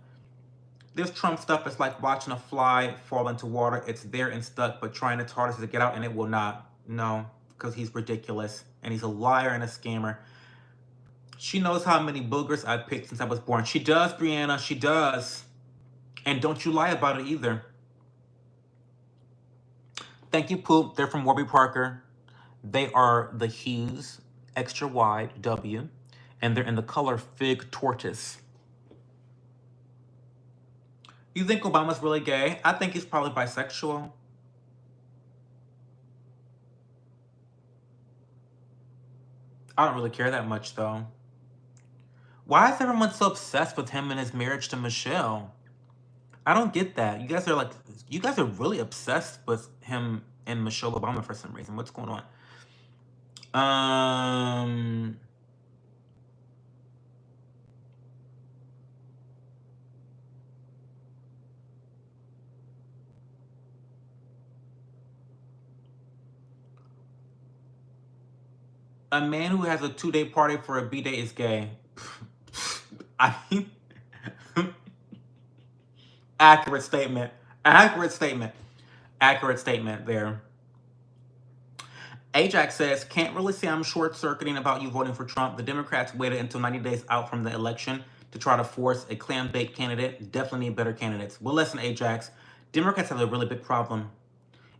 This Trump stuff is like watching a fly fall into water. It's there and stuck, but trying its hardest to get out, and it will not. No, because he's ridiculous, and he's a liar and a scammer. She knows how many boogers I've picked since I was born. She does, Brianna. She does. And don't you lie about it either. Thank you, Poop. They're from Warby Parker. They are the Hughes Extra Wide W, and they're in the color Fig Tortoise. You think Obama's really gay? I think he's probably bisexual. I don't really care that much, though. Why is everyone so obsessed with him and his marriage to Michelle? I don't get that. You guys are really obsessed with him and Michelle Obama for some reason. What's going on? A man who has a 2-day party for a B-day is gay. I mean, accurate statement. Accurate statement. Accurate statement there. Ajax says, can't really say I'm short-circuiting about you voting for Trump. The Democrats waited until 90 days out from the election to try to force a clam-baked candidate. Definitely need better candidates. Well, listen, Ajax, Democrats have a really big problem.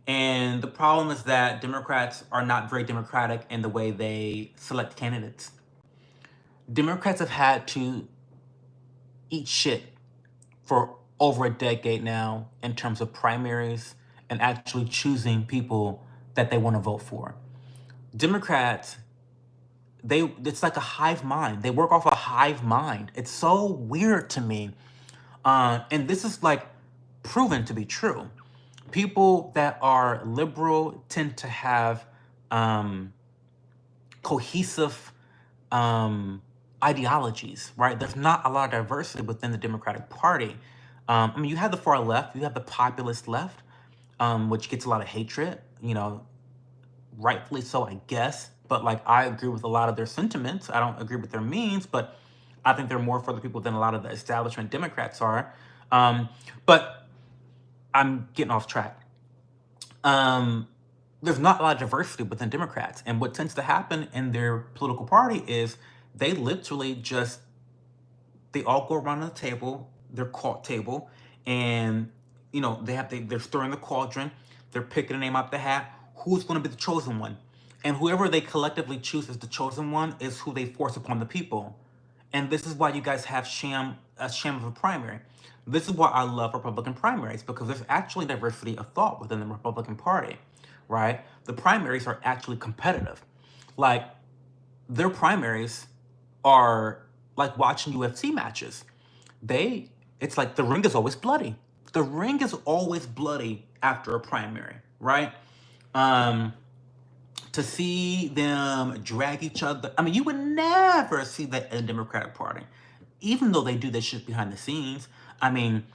And the problem is that Democrats are not very democratic in the way they select candidates. Democrats have had to eat shit for over a decade now in terms of primaries and actually choosing people that they want to vote for. Democrats, it's like a hive mind. They work off a hive mind. It's so weird to me. And this is like proven to be true. People that are liberal tend to have cohesive ideologies, right? There's not a lot of diversity within the Democratic Party. I mean, you have the far left, you have the populist left, which gets a lot of hatred, rightfully so, I guess. But like, I agree with a lot of their sentiments. I don't agree with their means, but I think they're more for the people than a lot of the establishment Democrats are. But I'm getting off track. There's not a lot of diversity within Democrats. And what tends to happen in their political party is they literally just, they all go around the table, their court table, and they're stirring the cauldron, they're picking a name out the hat, who's going to be the chosen one. And whoever they collectively choose as the chosen one is who they force upon the people. And this is why you guys have a sham of a primary. This is why I love Republican primaries, because there's actually diversity of thought within the Republican Party, right? The primaries are actually competitive. Like, their primaries are like watching UFC matches. It's like the ring is always bloody. The ring is always bloody after a primary, right? To see them drag each other. I mean, you would never see that in the Democratic Party, even though they do this shit behind the scenes. I mean,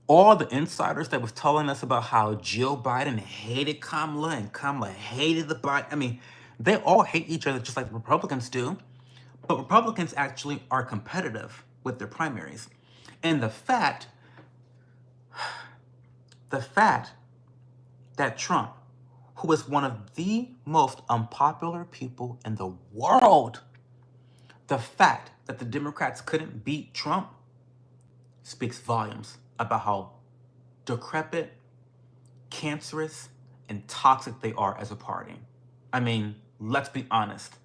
all the insiders that was telling us about how Jill Biden hated Kamala and Kamala hated the Biden. I mean, they all hate each other just like the Republicans do. But Republicans actually are competitive with their primaries. And the fact that Trump, who is one of the most unpopular people in the world, the fact that the Democrats couldn't beat Trump speaks volumes about how decrepit, cancerous, and toxic they are as a party. I mean, let's be honest.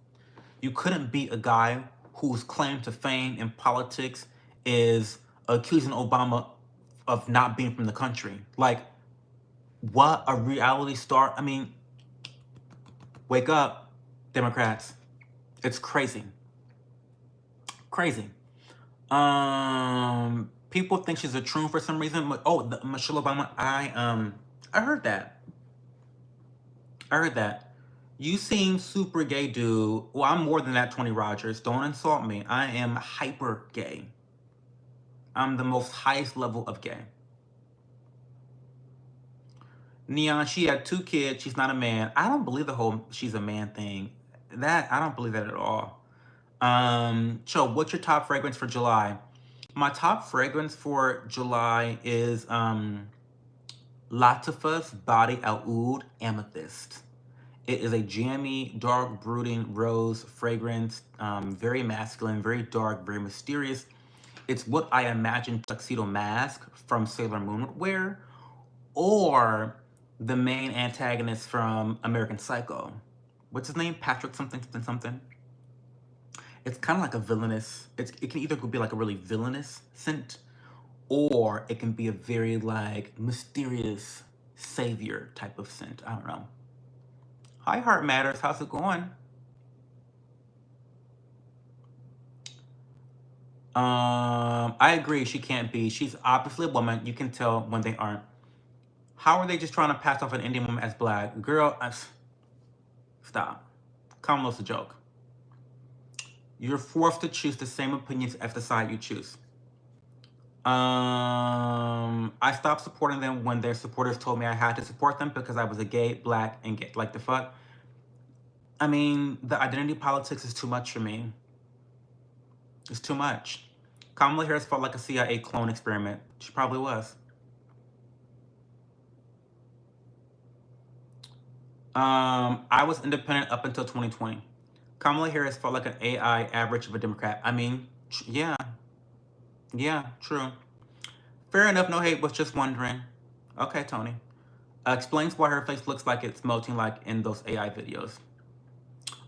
You couldn't beat a guy whose claim to fame in politics is accusing Obama of not being from the country. Like, what a reality star. I mean, wake up, Democrats. It's crazy. Crazy. People think she's a troon for some reason. Oh, Michelle Obama. I heard that. You seem super gay, dude. Well, I'm more than that, Tony Rogers. Don't insult me. I am hyper gay. I'm the most highest level of gay. Neon, she had 2 kids. She's not a man. I don't believe the whole she's a man thing. I don't believe that at all. Cho, what's your top fragrance for July? My top fragrance for July is Latifah's Body Oud Amethyst. It is a jammy, dark, brooding rose fragrance, very masculine, very dark, very mysterious. It's what I imagine Tuxedo Mask from Sailor Moon would wear, or the main antagonist from American Psycho. What's his name? Patrick something, something, something. It's kind of like a villainous, it can either be like a really villainous scent, or it can be a very like mysterious savior type of scent. I don't know. Hi, Heart Matters. How's it going? I agree. She can't be. She's obviously a woman. You can tell when they aren't. How are they just trying to pass off an Indian woman as black? Girl, stop. Kamala's a joke. You're forced to choose the same opinions as the side you choose. I stopped supporting them when their supporters told me I had to support them because I was a gay, black, and gay. Like the fuck? I mean, the identity politics is too much for me. It's too much. Kamala Harris felt like a CIA clone experiment. She probably was. I was independent up until 2020. Kamala Harris felt like an AI average of a Democrat. I mean, yeah. Yeah, true. Fair enough, no hate, was just wondering. Okay, Tony. Explains why her face looks like it's melting like in those AI videos.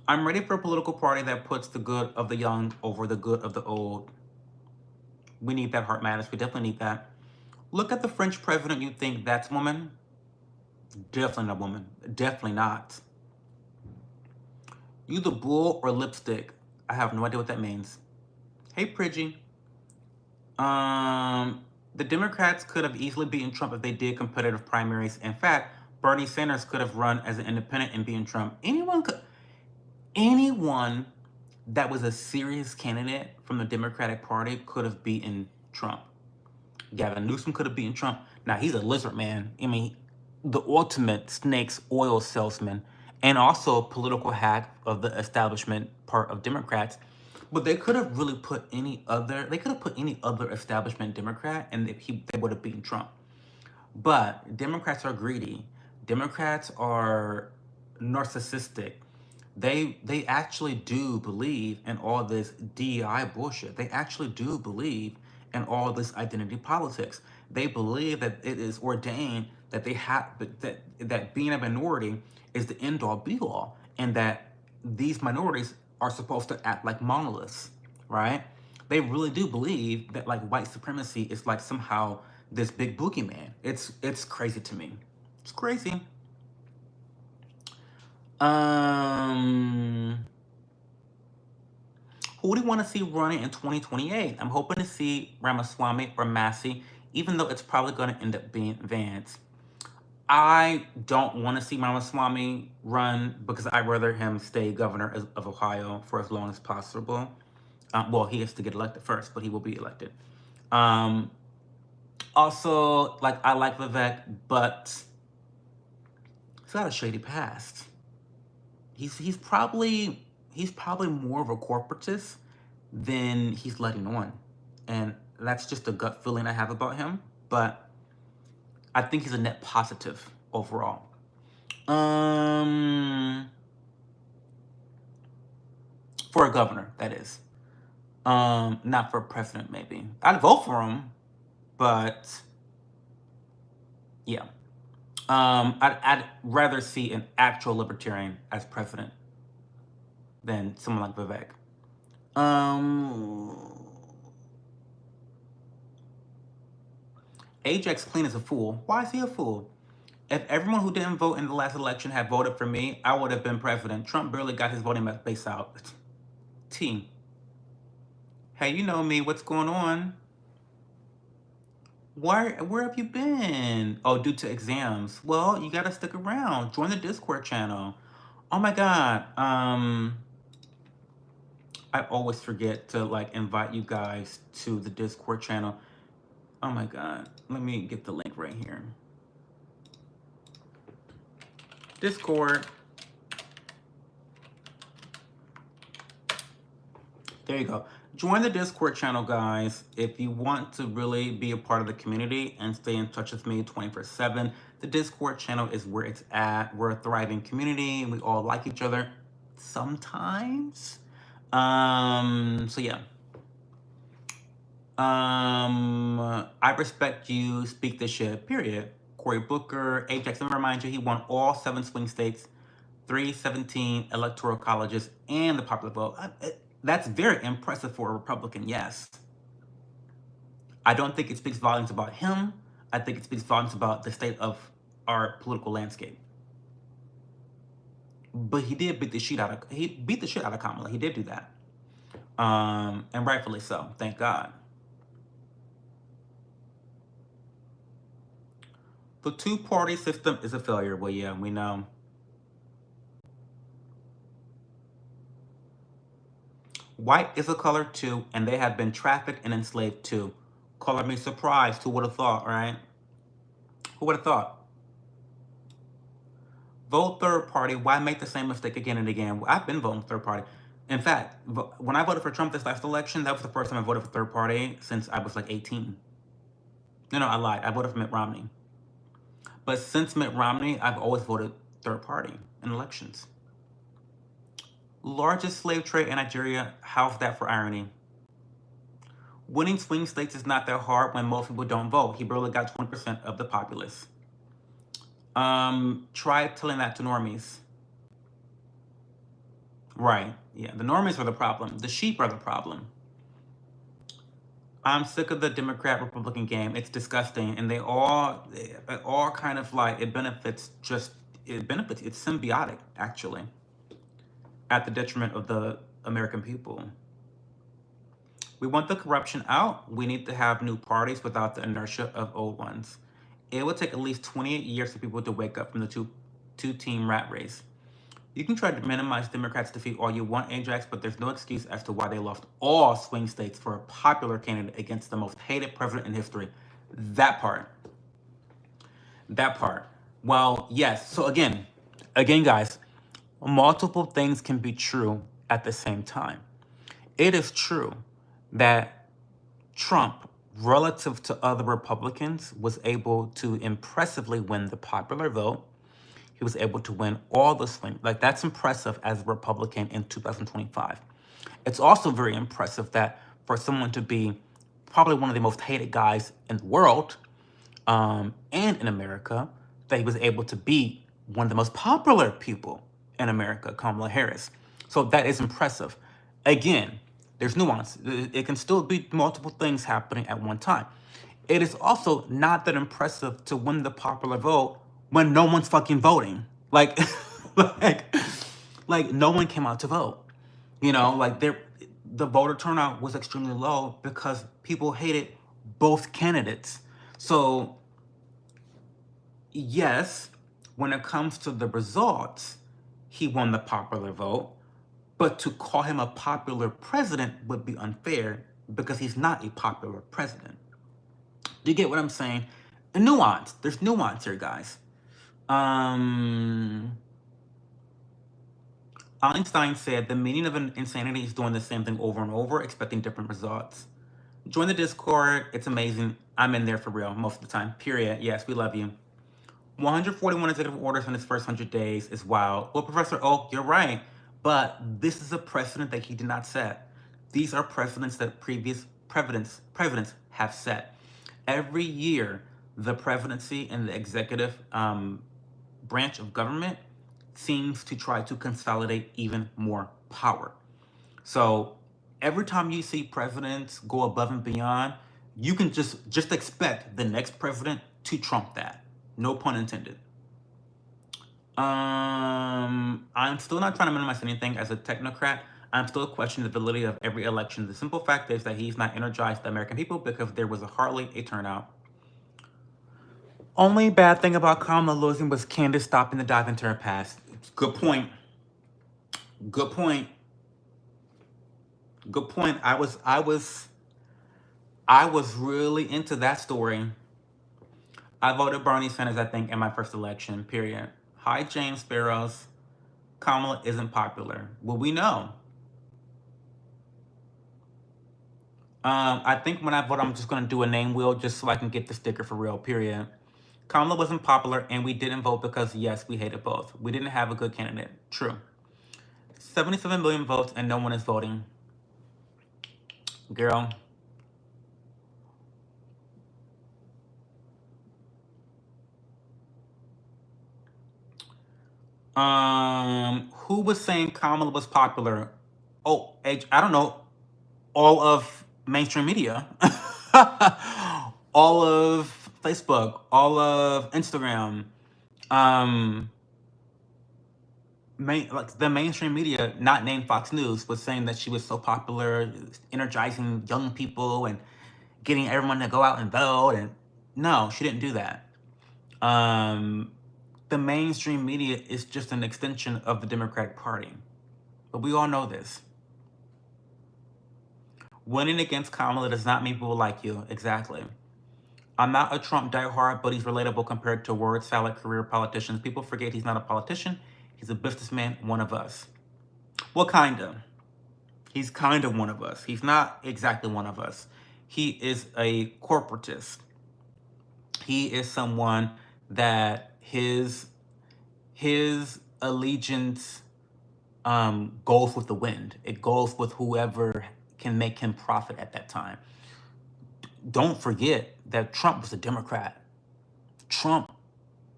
I'm ready for a political party that puts the good of the young over the good of the old. We need that. Heart matters. We definitely need that. Look at the French president. You think that's a woman? Definitely not a woman. Definitely not. You the bull or lipstick? I have no idea what that means. Hey, Pridgy. The Democrats could have easily beaten Trump if they did competitive primaries. In fact, Bernie Sanders could have run as an independent and beaten Trump. Anyone that was a serious candidate from the Democratic Party could have beaten Trump. Gavin Newsom could have beaten Trump. Now, he's a lizard man. I mean, the ultimate snake's oil salesman and also political hack of the establishment part of Democrats. But they could have really put any other establishment Democrat and they would have beaten Trump. But Democrats are greedy. Democrats are narcissistic. They actually do believe in all this DEI bullshit. They actually do believe in all this identity politics. They believe that it is ordained that they have that being a minority is the end all be all, and that these minorities are supposed to act like monoliths, right? They really do believe that like white supremacy is like somehow this big boogeyman. It's crazy to me. It's crazy. Who do you want to see running in 2028? I'm hoping to see Ramaswamy or Massey, even though it's probably going to end up being Vance. I don't want to see Ramaswamy run because I'd rather him stay governor of Ohio for as long as possible. Well, he has to get elected first, but he will be elected. Also, like, I like Vivek, but he's got a shady past. He's probably more of a corporatist than he's letting on. And that's just a gut feeling I have about him. But I think he's a net positive overall. For a governor, that is. Not for president, maybe. I'd vote for him, but yeah. I'd rather see an actual libertarian as president than someone like Vivek. Ajax Clean is a fool. Why is he a fool? If everyone who didn't vote in the last election had voted for me, I would have been president. Trump barely got his voting base out. T. Hey, you know me. What's going on? Where have you been? Oh, due to exams. Well, you gotta stick around. Join the Discord channel. Oh my God. I always forget to like invite you guys to the Discord channel. Oh my God. Let me get the link right here. Discord. There you go. Join the Discord channel, guys, if you want to really be a part of the community and stay in touch with me 24/7. The Discord channel is where it's at. We're a thriving community, and we all like each other sometimes. So yeah. I respect you, speak the shit, period. Cory Booker, Ajax, let me remind you, he won all 7 swing states, 317 electoral colleges, and the popular vote. That's very impressive for a Republican, yes. I don't think it speaks volumes about him. I think it speaks volumes about the state of our political landscape. But he did beat the shit out of Kamala. He did do that. And rightfully so, thank God. The two-party system is a failure. Well, yeah, we know. White is a color too, and they have been trafficked and enslaved too. Color me surprised. Who would have thought, right? Who would have thought? Vote third party. Why make the same mistake again and again? I've been voting third party. In fact, when I voted for Trump this last election, that was the first time I voted for third party since I was like 18. No, I lied. I voted for Mitt Romney. But since Mitt Romney, I've always voted third party in elections. Largest slave trade in Nigeria. How's that for irony? Winning swing states is not that hard when most people don't vote. He barely got 20% of the populace. Try telling that to normies. Right. Yeah, the normies are the problem. The sheep are the problem. I'm sick of the Democrat-Republican game. It's disgusting, and it all kind of like it benefits. It's symbiotic, actually, at the detriment of the American people. We want the corruption out. We need to have new parties without the inertia of old ones. It will take at least 28 years for people to wake up from the two-team rat race. You can try to minimize Democrats' defeat all you want, Ajax, but there's no excuse as to why they lost all swing states for a popular candidate against the most hated president in history. That part. Well, yes. So again, guys, multiple things can be true at the same time. It is true that Trump, relative to other Republicans, was able to impressively win the popular vote. He was able to win all the swing. Like, that's impressive as a Republican in 2025. It's also very impressive that for someone to be probably one of the most hated guys in the world and in America, that he was able to beat one of the most popular people in America, Kamala Harris. So that is impressive. Again, there's nuance. It can still be multiple things happening at one time. It is also not that impressive to win the popular vote when no one's fucking voting. Like, like no one came out to vote. You know, like the voter turnout was extremely low because people hated both candidates. So, yes, when it comes to the results, he won the popular vote. But to call him a popular president would be unfair because he's not a popular president. Do you get what I'm saying? Nuance. There's nuance here, guys. Einstein said the meaning of insanity is doing the same thing over and over, expecting different results. Join the Discord. It's amazing. I'm in there for real most of the time. Period. Yes, we love you. 141 executive orders in his first 100 days is wild. Well, Professor Oak, you're right. But this is a precedent that he did not set. These are precedents that previous presidents have set. Every year, the presidency and the executive branch of government seems to try to consolidate even more power. So every time you see presidents go above and beyond, you can just expect the next president to trump that. No pun intended. I'm still not trying to minimize anything as a technocrat. I'm still questioning the validity of every election. The simple fact is that he's not energized the American people because there was hardly a turnout. Only bad thing about Kamala losing was Candace stopping the dive into her past. Good point. I was really into that story. I voted Bernie Sanders, I think, in my first election, period. Hi, James Sparrows. Kamala isn't popular. Well, we know. I think when I vote, I'm just going to do a name wheel just so I can get the sticker for real, period. Kamala wasn't popular, and we didn't vote because, yes, we hated both. We didn't have a good candidate. True. 77 million votes, and no one is voting. Girl. Who was saying Kamala was popular? Oh, I don't know. All of mainstream media. All of Facebook. All of Instagram. the mainstream media, not named Fox News, was saying that she was so popular, energizing young people and getting everyone to go out and vote. And no, she didn't do that. The mainstream media is just an extension of the Democratic Party. But we all know this. Winning against Kamala does not mean people like you. Exactly. I'm not a Trump diehard, but he's relatable compared to word salad career politicians. People forget he's not a politician. He's a businessman, one of us. Well, kind of. He's kind of one of us. He's not exactly one of us. He is a corporatist. He is someone that his allegiance goes with the wind. It goes with whoever can make him profit at that time. Don't forget that Trump was a Democrat. Trump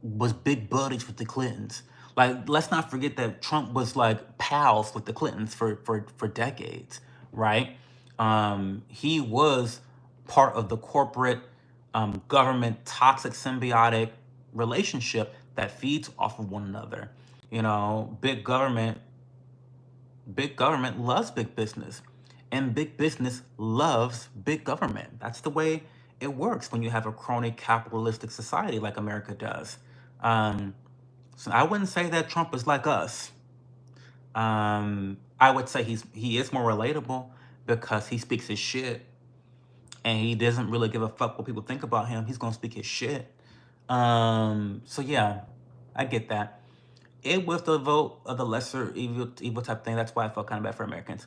was big buddies with the Clintons. Like, let's not forget that Trump was like pals with the Clintons for decades, right? He was part of the corporate government toxic symbiotic relationship that feeds off of one another. You know, big government loves big business, and big business loves big government. That's the way it works when you have a crony capitalistic society like America does. So I wouldn't say that Trump is like us. I would say he is more relatable because he speaks his shit, and he doesn't really give a fuck what people think about him. He's gonna speak his shit. So yeah, I get that. It was the vote of the lesser evil type thing. That's why I felt kind of bad for Americans.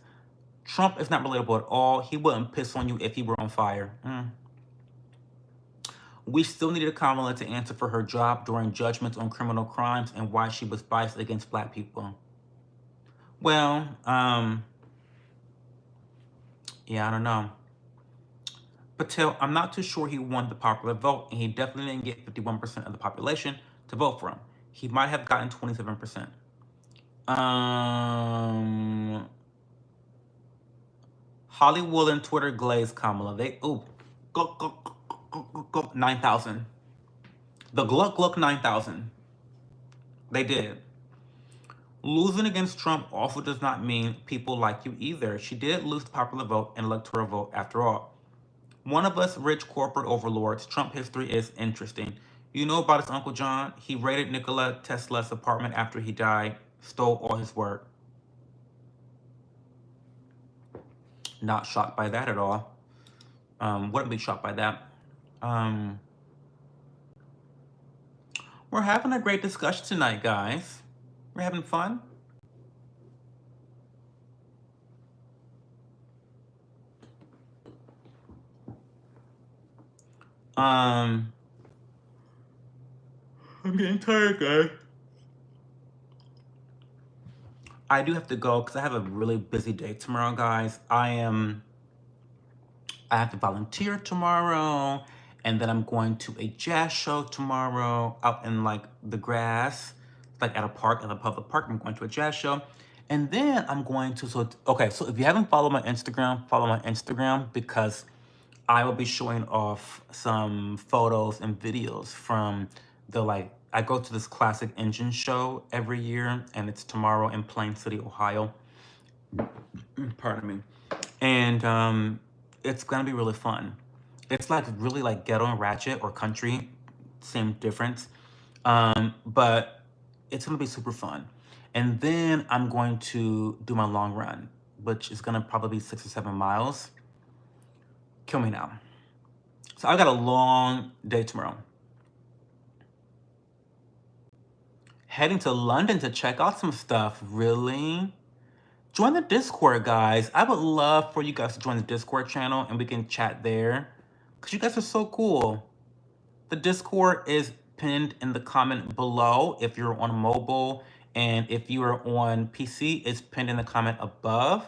Trump is not relatable at all. He wouldn't piss on you if he were on fire. We still needed Kamala to answer for her job during judgments on criminal crimes and why she was biased against Black people. Well, yeah, I don't know. Patel, I'm not too sure he won the popular vote, and he definitely didn't get 51% of the population to vote for him. He might have gotten 27%. Hollywood and Twitter glazed Kamala. They, go 9,000. The Gluck 9,000. They did. Losing against Trump also does not mean people like you either. She did lose the popular vote and electoral vote after all. One of us rich corporate overlords. Trump history is interesting. You know about his Uncle John? He raided Nikola Tesla's apartment after he died, stole all his work. Not shocked by that at all. Wouldn't be shocked by that. We're having a great discussion tonight, guys. We're having fun. I'm getting tired, guys. I do have to go because I have a really busy day tomorrow, guys. I have to volunteer tomorrow, and then I'm going to a jazz show tomorrow out in like the grass, like at a park, at a public park. I'm going to a jazz show. And then I'm going to, so if you haven't followed my Instagram, follow my Instagram, because I will be showing off some photos and videos from I go to this classic engine show every year, and it's tomorrow in Plain City, Ohio. Pardon me. And it's gonna be really fun. It's like really like ghetto and ratchet or country, same difference. But it's gonna be super fun. And then I'm going to do my long run, which is gonna probably be 6 or 7 miles. Kill me now. So I've got a long day tomorrow. Heading to London to check out some stuff. Really? Join the Discord, guys. I would love for you guys to join the Discord channel and we can chat there, because you guys are so cool. The Discord is pinned in the comment below if you're on mobile, and if you are on PC, it's pinned in the comment above.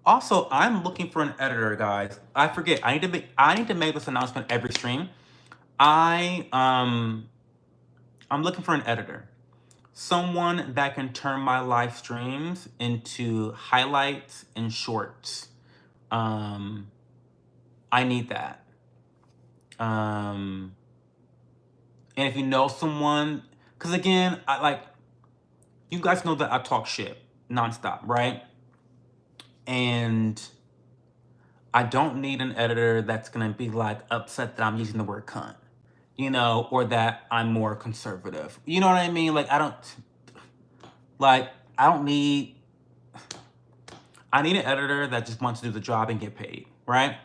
Also, I'm looking for an editor, guys. I forget. I need to make this announcement every stream. I'm looking for an editor. Someone that can turn my live streams into highlights and shorts. I need that. And if you know someone, because again, you guys know that I talk shit nonstop, right? And I don't need an editor that's gonna be like upset that I'm using the word cunt, you know, or that I'm more conservative. You know what I mean? Like I don't need. I need an editor that just wants to do the job and get paid, right?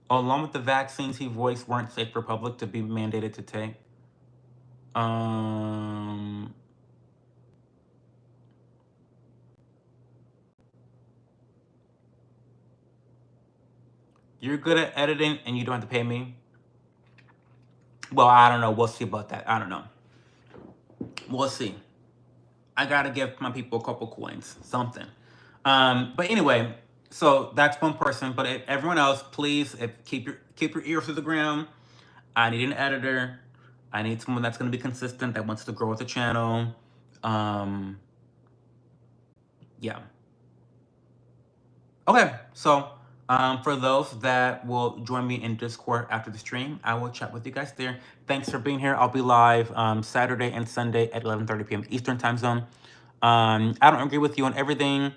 Along with the vaccines he voiced weren't safe for public to be mandated to take. You're good at editing and you don't have to pay me? Well, I don't know. We'll see about that. I don't know. We'll see. I gotta give my people a couple coins, something. But anyway, so that's one person. But everyone else, please keep your ears to the ground. I need an editor. I need someone that's gonna be consistent, that wants to grow with the channel. Yeah. Okay, so for those that will join me in Discord after the stream, I will chat with you guys there. Thanks for being here. I'll be live Saturday and Sunday at 11:30 p.m. Eastern time zone. I don't agree with you on everything,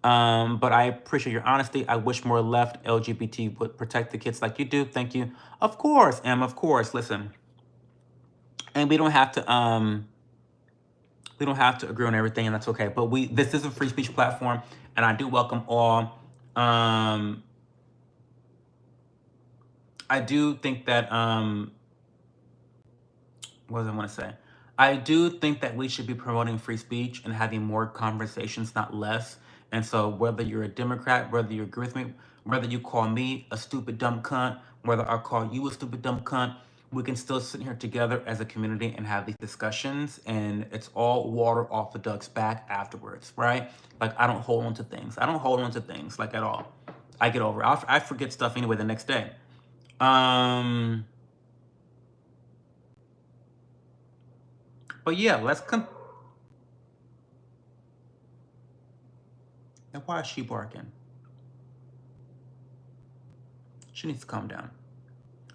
but I appreciate your honesty. I wish more left LGBT would protect the kids like you do. Thank you. Of course, of course. Listen, and we don't have to agree on everything, and that's okay. But this is a free speech platform, and I do welcome all. I do think that what do I want to say? I do think that we should be promoting free speech and having more conversations, not less. And so whether you're a Democrat, whether you agree with me, whether you call me a stupid dumb cunt, whether I call you a stupid dumb cunt, we can still sit here together as a community and have these discussions, and it's all water off the duck's back afterwards, right? Like I don't hold on to things. I don't hold on to things like at all. I get over it. I forget stuff anyway the next day. But yeah, let's come. And why is she barking? She needs to calm down.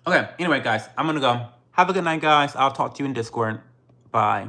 Okay, anyway, guys, I'm gonna go. Have a good night, guys. I'll talk to you in Discord. Bye.